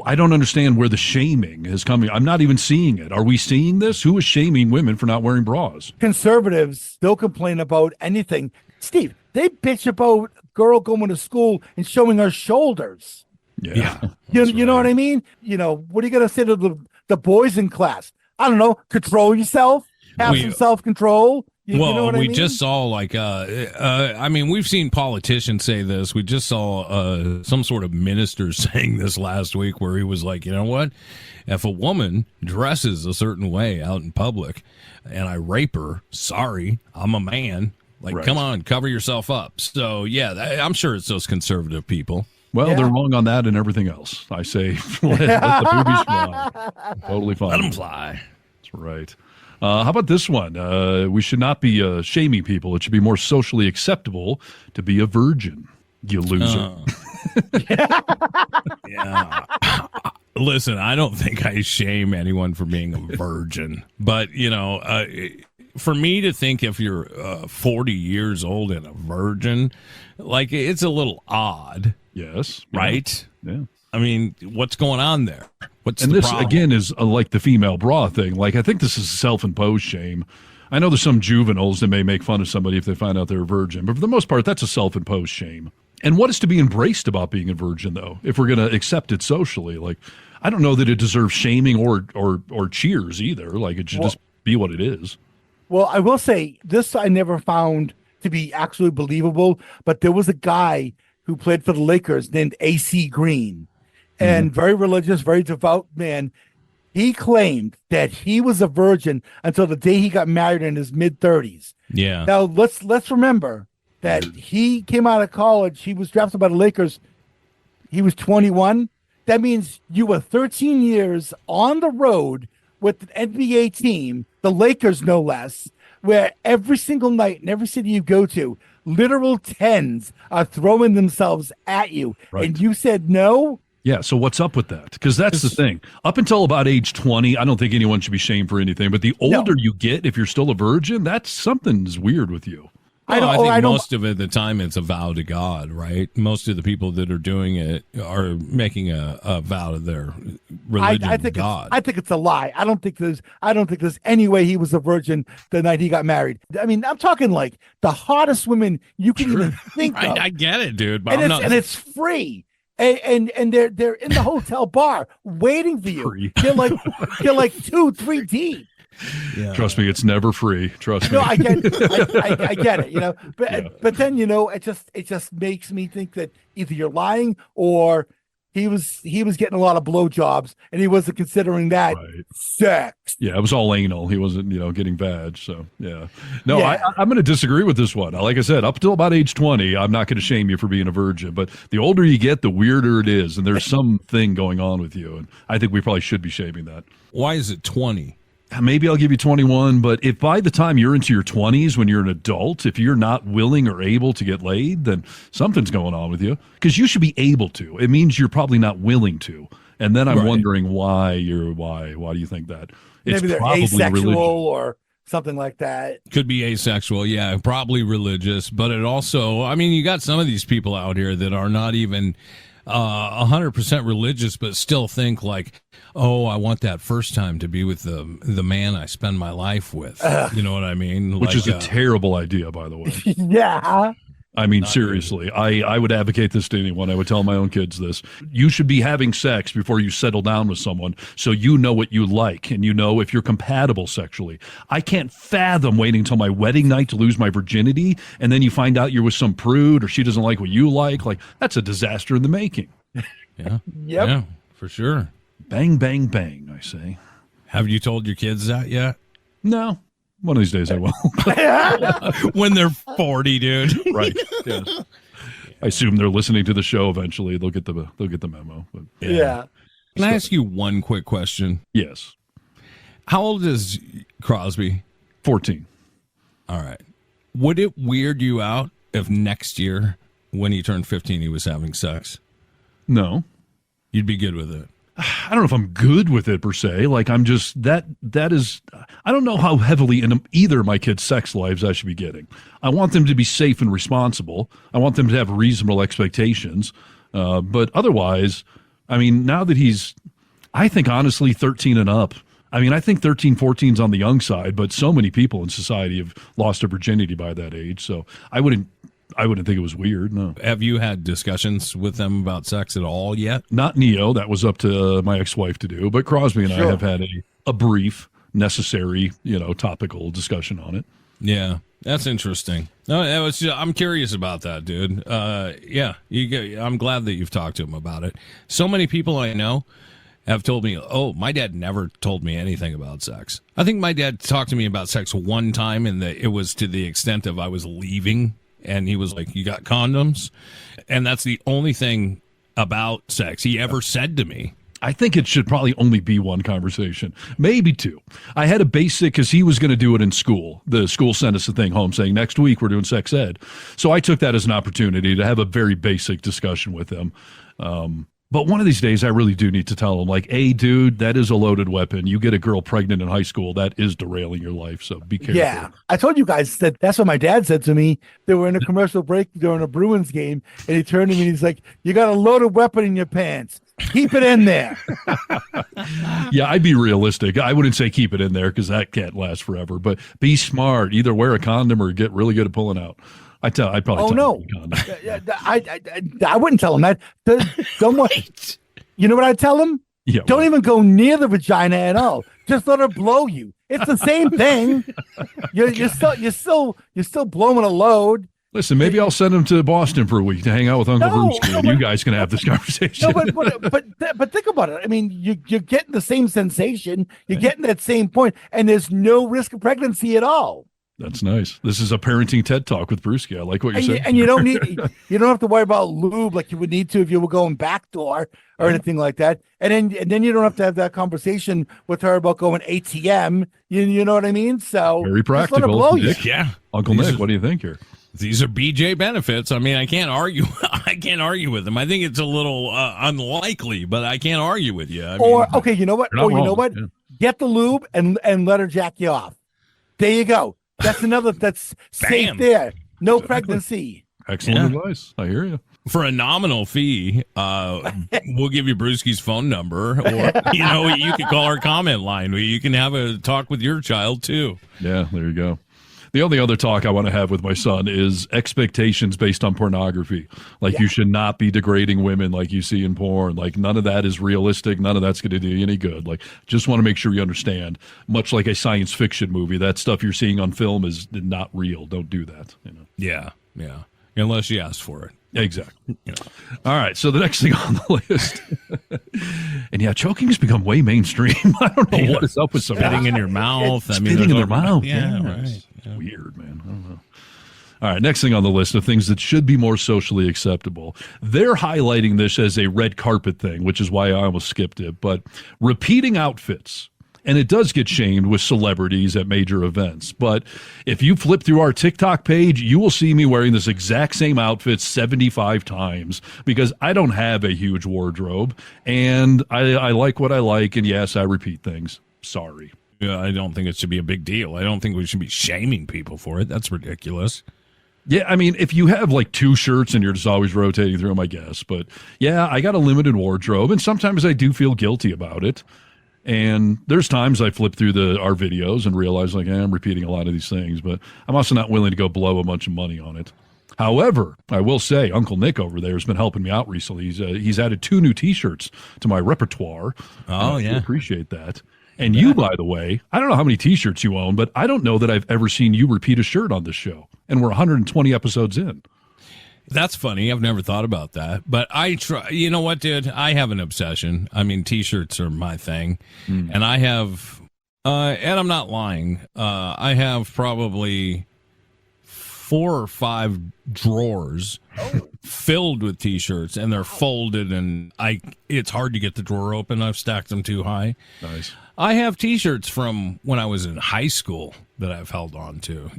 Speaker 1: I don't understand where the shaming is coming. I'm not even seeing it. Are we seeing this? Who is shaming women for not wearing bras?
Speaker 2: Conservatives, they'll complain about anything. Steve, they bitch about a girl going to school and showing her shoulders.
Speaker 1: Yeah.
Speaker 2: You know what I mean? You know, what are you going to say to the boys in class? I don't know. Control yourself. Have some self-control. You know what I mean?
Speaker 6: Just saw I mean, we've seen politicians say this. We just saw some sort of minister saying this last week where he was like, you know what? If a woman dresses a certain way out in public and I rape her, sorry, I'm a man. Like, come on, cover yourself up. So, yeah, I'm sure it's those conservative people.
Speaker 1: Well, they're wrong on that and everything else. I say, let the boobies fly. Totally fine.
Speaker 6: Let them fly.
Speaker 1: That's right. How about this one? We should not be shaming people. It should be more socially acceptable to be a virgin, you loser.
Speaker 6: Yeah. Listen, I don't think I shame anyone for being a virgin, but for me to think if you're 40 years old and a virgin, like it's a little odd.
Speaker 1: Yes.
Speaker 6: Right?
Speaker 1: Yeah.
Speaker 6: I mean, what's going on there?
Speaker 1: And this again is like the female bra thing. Like, I think this is self-imposed shame. I know there's some juveniles that may make fun of somebody if they find out they're a virgin, but for the most part, that's a self-imposed shame. And what is to be embraced about being a virgin, though, if we're going to accept it socially? Like, I don't know that it deserves shaming or cheers either. Like, it should just be what it is.
Speaker 2: Well, I will say this I never found to be actually believable, but there was a guy who played for the Lakers named AC Green, and very religious, very devout man. He claimed that he was a virgin until the day he got married in his mid-30s.
Speaker 6: Yeah.
Speaker 2: Now, let's remember that he came out of college. He was drafted by the Lakers. He was 21. That means you were 13 years on the road with an NBA team, the Lakers no less, where every single night in every city you go to, literal tens are throwing themselves at you.
Speaker 1: Right.
Speaker 2: And you said no?
Speaker 1: Yeah, so what's up with that? Because that's the thing. Up until about age 20, I don't think anyone should be shamed for anything. But the older you get, if you're still a virgin, that's something's weird with you.
Speaker 6: I think most of it, the time it's a vow to God, right? Most of the people that are doing it are making a vow to their religion.
Speaker 2: I think
Speaker 6: to God.
Speaker 2: I think it's a lie. I don't think there's any way he was a virgin the night he got married. I mean, I'm talking like the hottest women you can even think of.
Speaker 6: I get it, dude. But
Speaker 2: And it's free. And they're in the hotel bar waiting for you.
Speaker 1: Free.
Speaker 2: They're like 2-3 deep.
Speaker 6: Yeah.
Speaker 1: Trust me, it's never free. Trust me.
Speaker 2: No, I get it, but then it just makes me think that either you're lying or he was getting a lot of blowjobs and he wasn't considering that sex.
Speaker 1: Yeah, it was all anal. He wasn't, getting vag. So, yeah. No,
Speaker 2: Yeah.
Speaker 1: I'm going to disagree with this one. Like I said, up until about age 20, I'm not going to shame you for being a virgin. But the older you get, the weirder it is. And there's something going on with you. And I think we probably should be shaming that.
Speaker 6: Why is it 20?
Speaker 1: Maybe I'll give you 21, but if by the time you're into your 20s, when you're an adult, if you're not willing or able to get laid, then something's going on with you. Because you should be able to. It means you're probably not willing to. And then I'm wondering why do you think that? It's
Speaker 2: Maybe they're
Speaker 1: probably
Speaker 2: asexual
Speaker 1: religion.
Speaker 2: or something like that.
Speaker 6: Could be asexual, yeah, probably religious. But it also, I mean, you got some of these people out here that are not even 100% religious, but still think like, oh, I want that first time to be with the man I spend my life with. You know what I mean?
Speaker 1: Which is a terrible idea, by the way.
Speaker 2: Yeah.
Speaker 1: I mean, seriously, I would advocate this to anyone. I would tell my own kids this. You should be having sex before you settle down with someone so you know what you like and you know if you're compatible sexually. I can't fathom waiting until my wedding night to lose my virginity and then you find out you're with some prude or she doesn't like what you like. Like, that's a disaster in the making.
Speaker 6: Yeah.
Speaker 2: Yep.
Speaker 6: Yeah, for sure.
Speaker 1: Bang, bang, bang, I say.
Speaker 6: Have you told your kids that yet?
Speaker 1: No. One of these days I will.
Speaker 6: When they're 40, dude.
Speaker 1: Right. Yes. I assume they're listening to the show eventually. They'll get the memo. But
Speaker 2: Yeah.
Speaker 6: Can I ask you one quick question?
Speaker 1: yes.
Speaker 6: How old is Crosby?
Speaker 1: 14.
Speaker 6: All right. Would it weird you out if next year, when he turned 15, he was having sex?
Speaker 1: No.
Speaker 6: You'd be good with it.
Speaker 1: I don't know if I'm good with it per se. Like I'm just that is I don't know how heavily in either of my kids' sex lives I should be getting. I want them to be safe and responsible. I want them to have reasonable expectations. But otherwise, I mean, now that I think honestly 13 and up. I mean, I think 13, 14 is on the young side, but so many people in society have lost their virginity by that age. So I wouldn't think it was weird, no.
Speaker 6: Have you had discussions with them about sex at all yet?
Speaker 1: Not Neo. That was up to my ex-wife to do. But Crosby and I have had a brief, necessary, topical discussion on it.
Speaker 6: Yeah, that's interesting. No, I'm curious about that, dude. Yeah, I'm glad that you've talked to him about it. So many people I know have told me, oh, my dad never told me anything about sex. I think my dad talked to me about sex one time, and it was to the extent of I was leaving. And he was like, you got condoms? And that's the only thing about sex he ever said to me.
Speaker 1: I think it should probably only be one conversation, maybe two. I had a basic because he was going to do it in school. The school sent us a thing home saying next week we're doing sex ed. So I took that as an opportunity to have a very basic discussion with him. But one of these days, I really do need to tell him, like, hey, dude, that is a loaded weapon. You get a girl pregnant in high school, that is derailing your life. So be careful.
Speaker 2: Yeah, I told you guys that that's what my dad said to me. They were in a commercial break during a Bruins game, and he turned to me and he's like, "You got a loaded weapon in your pants. Keep it in there."
Speaker 1: Yeah, I'd be realistic. I wouldn't say keep it in there because that can't last forever. But be smart. Either wear a condom or get really good at pulling out. I'd probably
Speaker 2: Oh
Speaker 1: tell
Speaker 2: no,
Speaker 1: him to be a condom.
Speaker 2: I wouldn't tell him that. Don't want. You know what I'd tell him?
Speaker 1: Yeah,
Speaker 2: Don't even go near the vagina at all. Just let her blow you. It's the same thing. You're still blowing a load.
Speaker 1: Listen, maybe I'll send him to Boston for a week to hang out with Uncle Brewski, and you guys can have this conversation.
Speaker 2: No, but think about it. I mean, you're getting the same sensation. You're getting that same point, and there's no risk of pregnancy at all.
Speaker 1: That's nice. This is a parenting TED Talk with Brewski. I like what you're saying.
Speaker 2: And you don't have to worry about lube like you would need to if you were going backdoor or anything like that. And then you don't have to have that conversation with her about going ATM. You know what I mean? So
Speaker 1: very practical.
Speaker 2: Just let her blow you.
Speaker 6: Nick, yeah,
Speaker 1: Uncle Nick, what do you think here?
Speaker 6: These are BJ benefits. I mean, I can't argue. I can't argue with them. I think it's a little unlikely, but I can't argue with you.
Speaker 2: Okay, you know what?
Speaker 1: You're not wrong.
Speaker 2: You know what?
Speaker 1: Yeah.
Speaker 2: Get the lube and let her jack you off. There you go. That's that's safe
Speaker 6: Bam.
Speaker 2: there. No pregnancy.
Speaker 1: Excellent advice. I hear you.
Speaker 6: For a nominal fee, we'll give you Brewski's phone number, or you can call our comment line. You can have a talk with your child too.
Speaker 1: Yeah, there you go. The only other talk I want to have with my son is expectations based on pornography. Like you should not be degrading women like you see in porn. Like none of that is realistic. None of that's going to do you any good. Like just want to make sure you understand, much like a science fiction movie, that stuff you're seeing on film is not real. Don't do that.
Speaker 6: Yeah. Unless you ask for it.
Speaker 1: Exactly. All right. So the next thing on the list, and choking has become way mainstream. I don't know what is up with some
Speaker 6: spitting in your mouth.
Speaker 1: Spitting in their mouth.
Speaker 6: Yeah, right.
Speaker 1: It's weird, man. I don't know. All right. Next thing on the list of things that should be more socially acceptable. They're highlighting this as a red carpet thing, which is why I almost skipped it. But repeating outfits. And it does get shamed with celebrities at major events. But if you flip through our TikTok page, you will see me wearing this exact same outfit 75 times because I don't have a huge wardrobe. And I like what I like. And yes, I repeat things. Sorry.
Speaker 6: Yeah, I don't think it should be a big deal. I don't think we should be shaming people for it. That's ridiculous.
Speaker 1: Yeah, I mean, if you have like two shirts and you're just always rotating through them, I guess. But yeah, I got a limited wardrobe. And sometimes I do feel guilty about it. And there's times I flip through our videos and realize like I'm repeating a lot of these things, but I'm also not willing to go blow a bunch of money on it. However, I will say Uncle Nick over there has been helping me out recently. He's added 2 new T-shirts to my repertoire.
Speaker 6: Oh, yeah.
Speaker 1: I appreciate that. And you, by the way, I don't know how many T-shirts you own, but I don't know that I've ever seen you repeat a shirt on this show. And we're 120 episodes in.
Speaker 6: That's funny. I've never thought about that. But I try. You know what, dude? I have an obsession. I mean, T-shirts are my thing. And I have, and I'm not lying, I have probably 4 or 5 drawers filled with T-shirts, and they're folded, and it's hard to get the drawer open. I've stacked them too high.
Speaker 1: Nice.
Speaker 6: I have T-shirts from when I was in high school that I've held on to.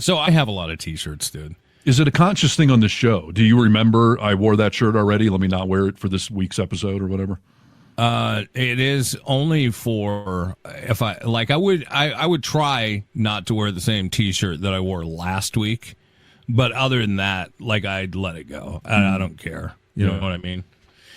Speaker 6: So I have a lot of T-shirts, dude.
Speaker 1: Is it a conscious thing on the show? Do you remember I wore that shirt already? Let me not wear it for this week's episode or whatever.
Speaker 6: It is only for if I would try not to wear the same T-shirt that I wore last week, but other than that, like I'd let it go. I don't care. You know what I mean?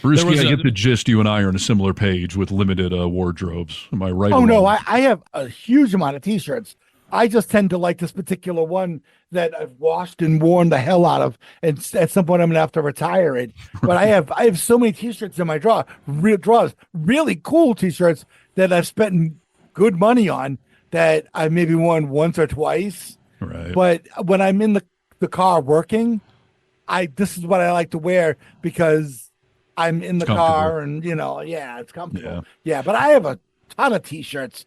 Speaker 1: Brewski, I get the gist. You and I are on a similar page with limited wardrobes. Am I right?
Speaker 2: Oh no, I have a huge amount of T-shirts. I just tend to like this particular one that I've washed and worn the hell out of, and at some point I'm gonna have to retire it. But I have so many T-shirts in my drawers, really cool T-shirts that I've spent good money on that I maybe worn once or twice.
Speaker 1: Right.
Speaker 2: But when I'm in the car working, this is what I like to wear because I'm in the car and it's comfortable. Yeah, but I have a ton of T-shirts.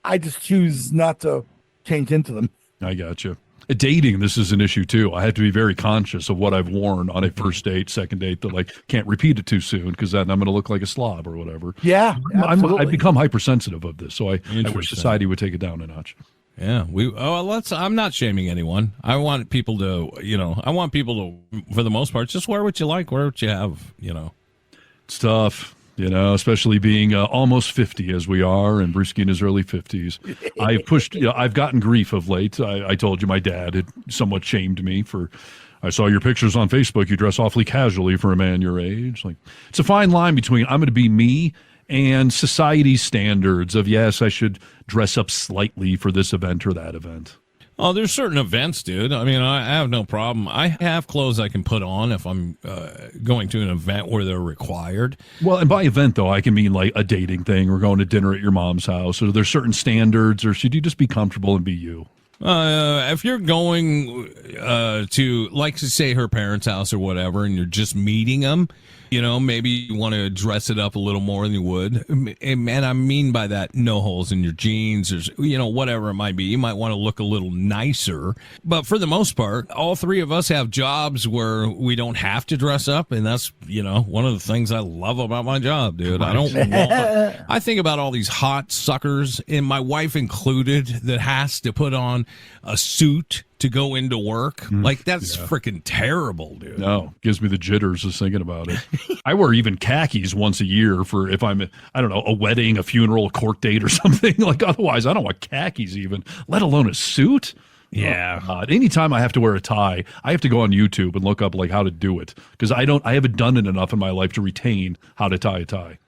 Speaker 2: I just choose not to change into them.
Speaker 1: I got you. Dating, this is an issue too. I have to be very conscious of what I've worn on a first date, second date, that like can't repeat it too soon because then I'm going to look like a slob or whatever.
Speaker 2: Yeah,
Speaker 1: I've become hypersensitive of this, so I wish society would take it down a notch.
Speaker 6: Yeah, I'm not shaming anyone. I want people to, for the most part, just wear what you like, wear what you have,
Speaker 1: It's tough. Especially being almost 50 as we are, and Brewski in his early 50s. I've gotten grief of late. I told you my dad had somewhat shamed me for, I saw your pictures on Facebook. You dress awfully casually for a man your age. Like, it's a fine line between I'm going to be me and society's standards of, yes, I should dress up slightly for this event or that event.
Speaker 6: Oh, there's certain events, dude. I mean, I have no problem. I have clothes I can put on if I'm going to an event where they're required.
Speaker 1: Well, and by event, though, I can mean like a dating thing or going to dinner at your mom's house. Or there's certain standards, or should you just be comfortable and be you?
Speaker 6: If you're going to, like, say, her parents' house or whatever, and you're just meeting them, maybe you want to dress it up a little more than you would. And I mean by that, no holes in your jeans or, whatever it might be. You might want to look a little nicer. But for the most part, all three of us have jobs where we don't have to dress up. And that's, one of the things I love about my job, dude. I think about all these hot suckers, and my wife included, that has to put on a suit to go into work. Like, that's freaking terrible, dude.
Speaker 1: No, gives me the jitters just thinking about it. I wear even khakis once a year for if I'm, I don't know, a wedding, a funeral, a court date or something. Like, otherwise, I don't want khakis even, let alone a suit.
Speaker 6: Yeah.
Speaker 1: Anytime I have to wear a tie, I have to go on YouTube and look up like how to do it, because I haven't done it enough in my life to retain how to tie a tie.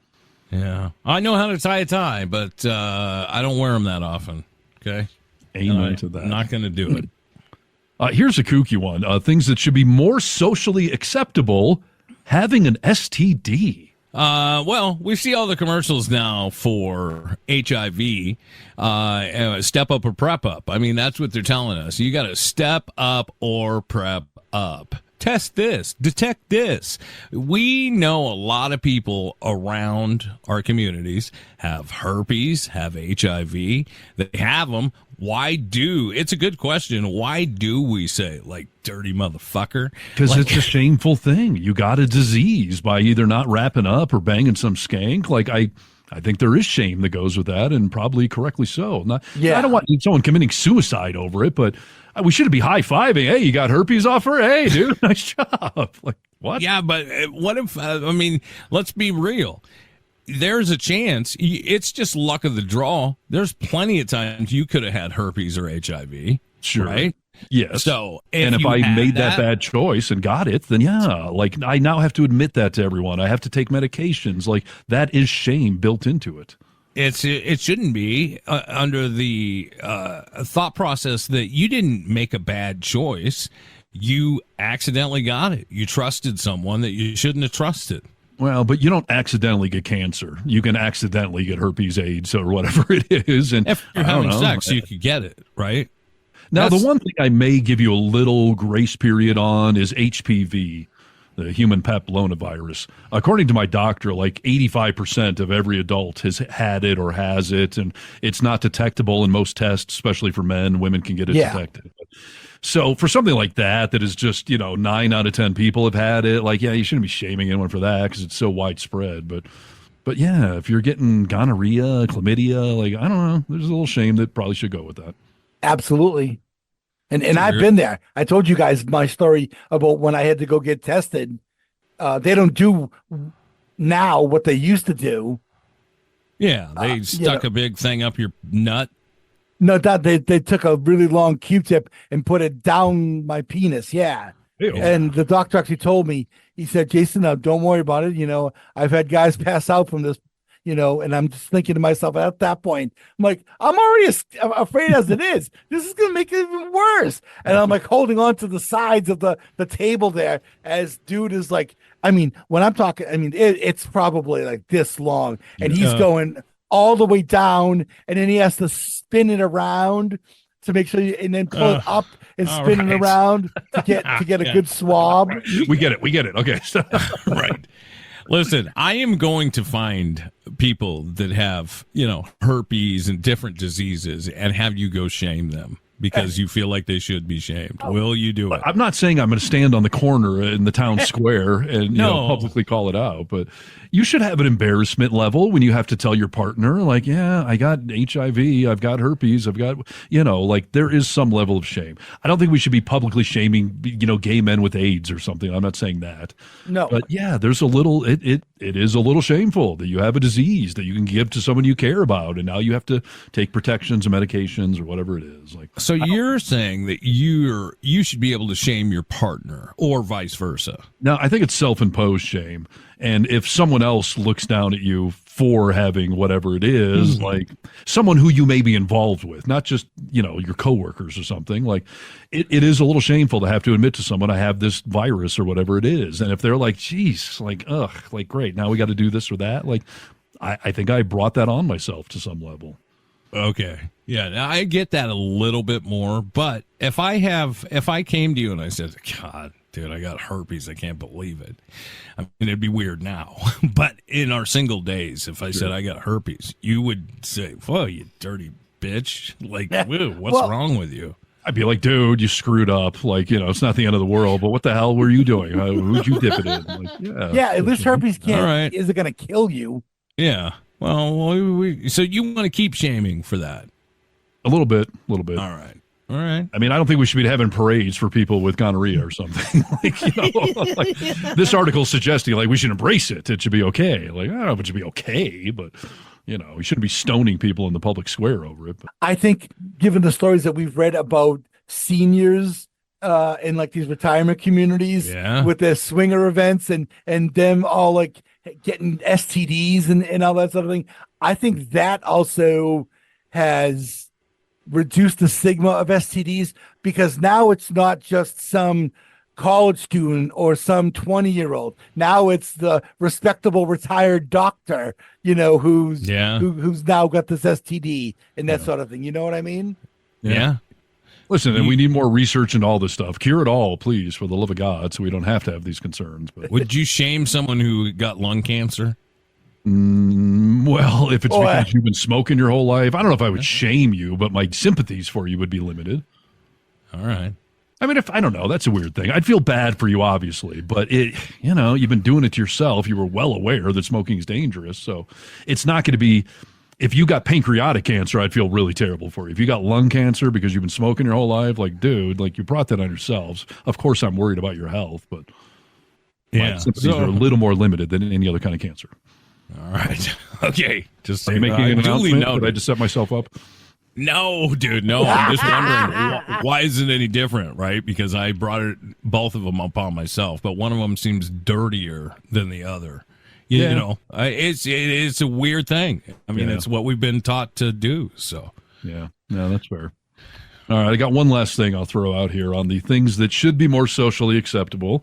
Speaker 6: Yeah. I know how to tie a tie, but I don't wear them that often. Okay.
Speaker 1: Amen to that.
Speaker 6: I'm not going to do it.
Speaker 1: Here's a kooky one. Things that should be more socially acceptable: having an STD.
Speaker 6: Well, we see all the commercials now for HIV. Step up or prep up. I mean, that's what they're telling us. You got to step up or prep up. Test this, detect this. We know a lot of people around our communities have herpes, have HIV. They have them. It's a good question. Why do we say, like, dirty motherfucker?
Speaker 1: Because it's a shameful thing. You got a disease by either not wrapping up or banging some skank. Like, I think there is shame that goes with that, and probably correctly so. I don't want someone committing suicide over it, but we shouldn't be high-fiving. Hey, you got herpes off her? Hey, dude, nice job. Like, what?
Speaker 6: Yeah, but what if, let's be real. There's a chance. It's just luck of the draw. There's plenty of times you could have had herpes or HIV.
Speaker 1: Sure.
Speaker 6: Right?
Speaker 1: Yes.
Speaker 6: So,
Speaker 1: if I made that bad choice and got it, then like, I now have to admit that to everyone. I have to take medications. Like, that is shame built into it.
Speaker 6: It shouldn't be under the thought process that you didn't make a bad choice. You accidentally got it. You trusted someone that you shouldn't have trusted.
Speaker 1: Well, but you don't accidentally get cancer. You can accidentally get herpes, AIDS, or whatever it is. And
Speaker 6: if you're having sex, you could get it, right?
Speaker 1: Now, the one thing I may give you a little grace period on is HPV, the human papillomavirus. According to my doctor, like 85% of every adult has had it or has it, and it's not detectable in most tests, especially for men. Women can get it detected. So for something like that is just, 9 out of 10 people have had it. Like, you shouldn't be shaming anyone for that because it's so widespread. But yeah, if you're getting gonorrhea, chlamydia, like, I don't know, there's a little shame that probably should go with that.
Speaker 2: Absolutely. And I've been there. I told you guys my story about when I had to go get tested. They don't do now what they used to do.
Speaker 6: Yeah, they stuck a big thing up your nut.
Speaker 2: No, they took a really long Q-tip and put it down my penis. Yeah. Ew. And the doctor actually told me, he said, Jason, don't worry about it. I've had guys pass out from this, and I'm just thinking to myself at that point, I'm like, I'm already afraid as it is. This is going to make it even worse. And I'm like holding on to the sides of the table there as dude is like, when I'm talking, it's probably like this long and he's going all the way down, and then he has to spin it around to make sure and then pull it up and spin it around to get a good swab.
Speaker 1: We get it. Okay.
Speaker 6: Right. Listen, I am going to find people that have, herpes and different diseases and have you go shame them. because you feel like they should be shamed. Will you do it?
Speaker 1: I'm not saying I'm going to stand on the corner in the town square and you know, publicly call it out, but you should have an embarrassment level when you have to tell your partner, like, yeah, I got HIV, I've got herpes, I've got, you know, like there is some level of shame. I don't think we should be publicly shaming, you know, gay men with AIDS or something. I'm not saying that.
Speaker 2: No.
Speaker 1: But yeah, there's a little, it is a little shameful that you have a disease that you can give to someone you care about. And now you have to take protections and medications or whatever it is. Like,
Speaker 6: so you're saying that you should be able to shame your partner or vice versa.
Speaker 1: No, I think it's self-imposed shame. And if someone else looks down at you for having whatever it is, like someone who you may be involved with, not just, you know, your coworkers or something, like it is a little shameful to have to admit to someone I have this virus or whatever it is. And if they're like, geez, like, ugh, like, great, now we got to do this or that. Like, I think I brought that on myself to some level.
Speaker 6: Okay. Yeah, now I get that a little bit more, but if I came to you and I said, God, dude, I got herpes, I can't believe it. I mean, it'd be weird now. But in our single days, if I said I got herpes, you would say, whoa, you dirty bitch. Like, whoa, what's wrong with you?
Speaker 1: I'd be like, dude, you screwed up. Like, you know, it's not the end of the world, but what the hell were you doing? Who'd you dip it in? Like,
Speaker 2: yeah, at least herpes can't.
Speaker 6: All right.
Speaker 2: Is it going to kill you?
Speaker 6: Yeah. Well, so you want to keep shaming for that?
Speaker 1: A little bit.
Speaker 6: All right.
Speaker 1: I mean, I don't think we should be having parades for people with gonorrhea or something. Like, you know, like this article suggesting like we should embrace it. It should be okay. Like, I don't know if it should be okay, but you know, we shouldn't be stoning people in the public square over it. But.
Speaker 2: I think given the stories that we've read about seniors in like these retirement communities with their swinger events and them all like getting STDs and all that sort of thing, I think that also has reduced the stigma of STDs, because now it's not just some college student or some 20-year-old. Now it's the respectable retired doctor, you know, who's now got this STD and that sort of thing. You know what I mean?
Speaker 6: Yeah.
Speaker 1: Listen, and we need more research into all this stuff. Cure it all, please, for the love of God, so we don't have to have these concerns. But
Speaker 6: would you shame someone who got lung cancer?
Speaker 1: Well, if it's because you've been smoking your whole life, I don't know if I would shame you, but my sympathies for you would be limited.
Speaker 6: All right.
Speaker 1: I mean, I don't know, that's a weird thing. I'd feel bad for you, obviously, but you know, you've been doing it to yourself. You were well aware that smoking is dangerous, so it's not going to be. If you got pancreatic cancer, I'd feel really terrible for you. If you got lung cancer because you've been smoking your whole life, like, dude, like you brought that on yourselves. Of course, I'm worried about your health, but my sympathies are a little more limited than any other kind of cancer.
Speaker 6: All right. Okay. Just
Speaker 1: are you making an announcement? Did I just set myself up?
Speaker 6: No, dude. No, I'm just wondering why is it any different, right? Because I brought both of them upon myself, but one of them seems dirtier than the other. You know, it's a weird thing. I mean, it's what we've been taught to do. So
Speaker 1: yeah, that's fair. All right, I got one last thing I'll throw out here on the things that should be more socially acceptable.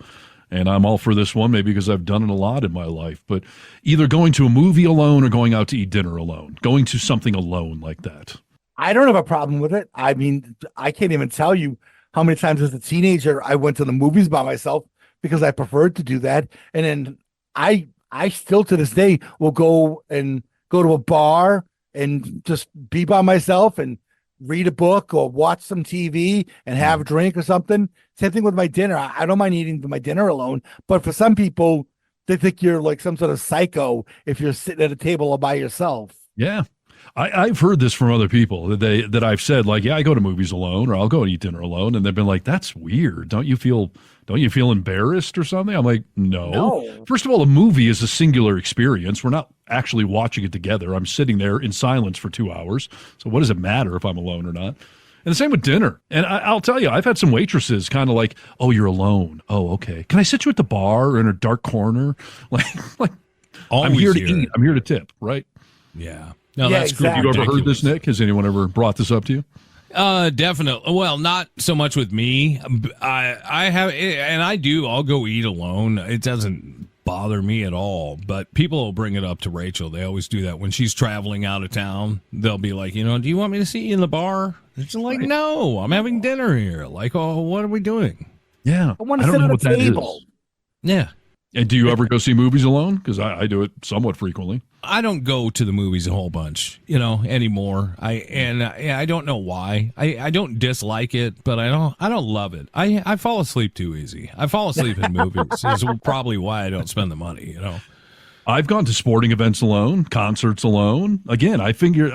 Speaker 1: And I'm all for this one, maybe because I've done it a lot in my life, but either going to a movie alone or going out to eat dinner alone, going to something alone like that.
Speaker 2: I don't have a problem with it. I mean, I can't even tell you how many times as a teenager I went to the movies by myself because I preferred to do that. And then I still to this day will go to a bar and just be by myself and read a book or watch some TV and have a drink or something. Same thing with my dinner. I don't mind eating my dinner alone, but for some people, they think you're like some sort of psycho if you're sitting at a table all by yourself.
Speaker 1: Yeah. I've heard this from other people that I've said, like, yeah, I go to movies alone or I'll go and eat dinner alone. And they've been like, that's weird. Don't you feel embarrassed or something? I'm like, no. First of all, a movie is a singular experience. We're not actually watching it together. I'm sitting there in silence for 2 hours. So what does it matter if I'm alone or not? And the same with dinner. And I'll tell you, I've had some waitresses kind of like, oh, you're alone. Oh, okay. Can I sit you at the bar or in a dark corner? Like I'm here to eat. I'm here to tip, right?
Speaker 6: Yeah. No, that's
Speaker 2: exactly.
Speaker 1: You ever heard this, Nick? Has anyone ever brought this up to you?
Speaker 6: Definitely. Well, not so much with me. I have, and I do. I'll go eat alone. It doesn't bother me at all. But people will bring it up to Rachel. They always do that when she's traveling out of town. They'll be like, do you want me to see you in the bar? It's like, no, I'm having dinner here. Like, oh, what are we doing?
Speaker 1: Yeah,
Speaker 2: I want to sit at a table.
Speaker 6: Yeah.
Speaker 1: And do you ever go see movies alone? Because I do it somewhat frequently.
Speaker 6: I don't go to the movies a whole bunch, anymore. I don't know why. I don't dislike it, but I don't love it. I fall asleep too easy. I fall asleep in movies. Is probably why I don't spend the money.
Speaker 1: I've gone to sporting events alone, concerts alone. Again, I figure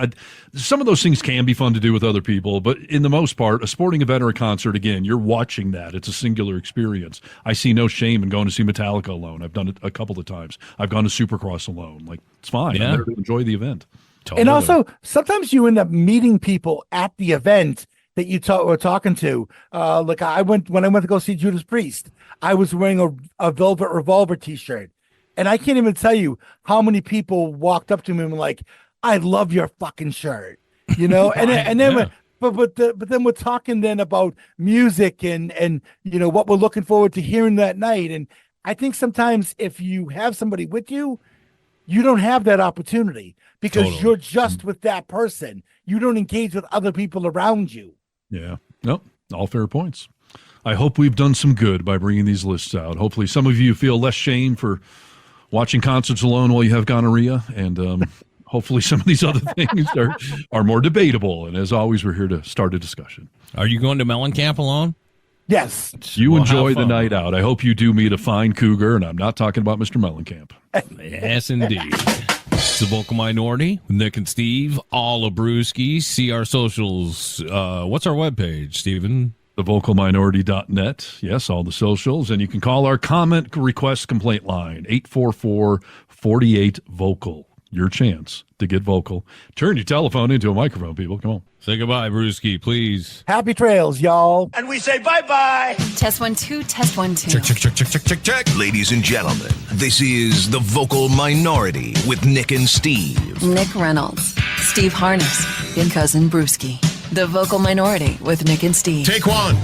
Speaker 1: some of those things can be fun to do with other people, but in the most part, a sporting event or a concert, again, you're watching that. It's a singular experience. I see no shame in going to see Metallica alone. I've done it a couple of times. I've gone to Supercross alone. Like, it's fine.
Speaker 6: Yeah.
Speaker 1: I'm there to enjoy the event.
Speaker 6: Totally.
Speaker 2: And also, sometimes you end up meeting people at the event that you were talking to. Like when I went to go see Judas Priest, I was wearing a Velvet Revolver t-shirt. And I can't even tell you how many people walked up to me and were like, "I love your fucking shirt," and then but then we're talking then about music and what we're looking forward to hearing that night. And I think sometimes if you have somebody with you, you don't have that opportunity because you're just with that person. You don't engage with other people around you.
Speaker 1: Yeah, nope, all fair points. I hope we've done some good by bringing these lists out. Hopefully, some of you feel less shame for watching concerts alone while you have gonorrhea, and hopefully some of these other things are more debatable. And as always, we're here to start a discussion.
Speaker 6: Are you going to Mellencamp alone?
Speaker 2: Yes.
Speaker 1: You enjoy the night out. I hope you do meet a fine cougar, and I'm not talking about Mr. Mellencamp.
Speaker 6: Yes, indeed. It's the Vocal Minority with Nick and Steve, all Brewski. See our socials. What's our webpage, Steven?
Speaker 1: thevocalminority.net. Yes, all the socials. And you can call our comment request complaint line, 844-48-VOCAL. Your chance to get vocal. Turn your telephone into a microphone, people. Come on.
Speaker 6: Say goodbye, Brewski, please.
Speaker 2: Happy trails, y'all.
Speaker 7: And we say bye-bye.
Speaker 8: Test 1 2, test 1 2.
Speaker 7: Check. Ladies and gentlemen, this is The Vocal Minority with Nick and Steve.
Speaker 8: Nick Reynolds, Steve Harness, and Cousin Brewski. The Vocal Minority with Nick and Steve.
Speaker 7: Take one.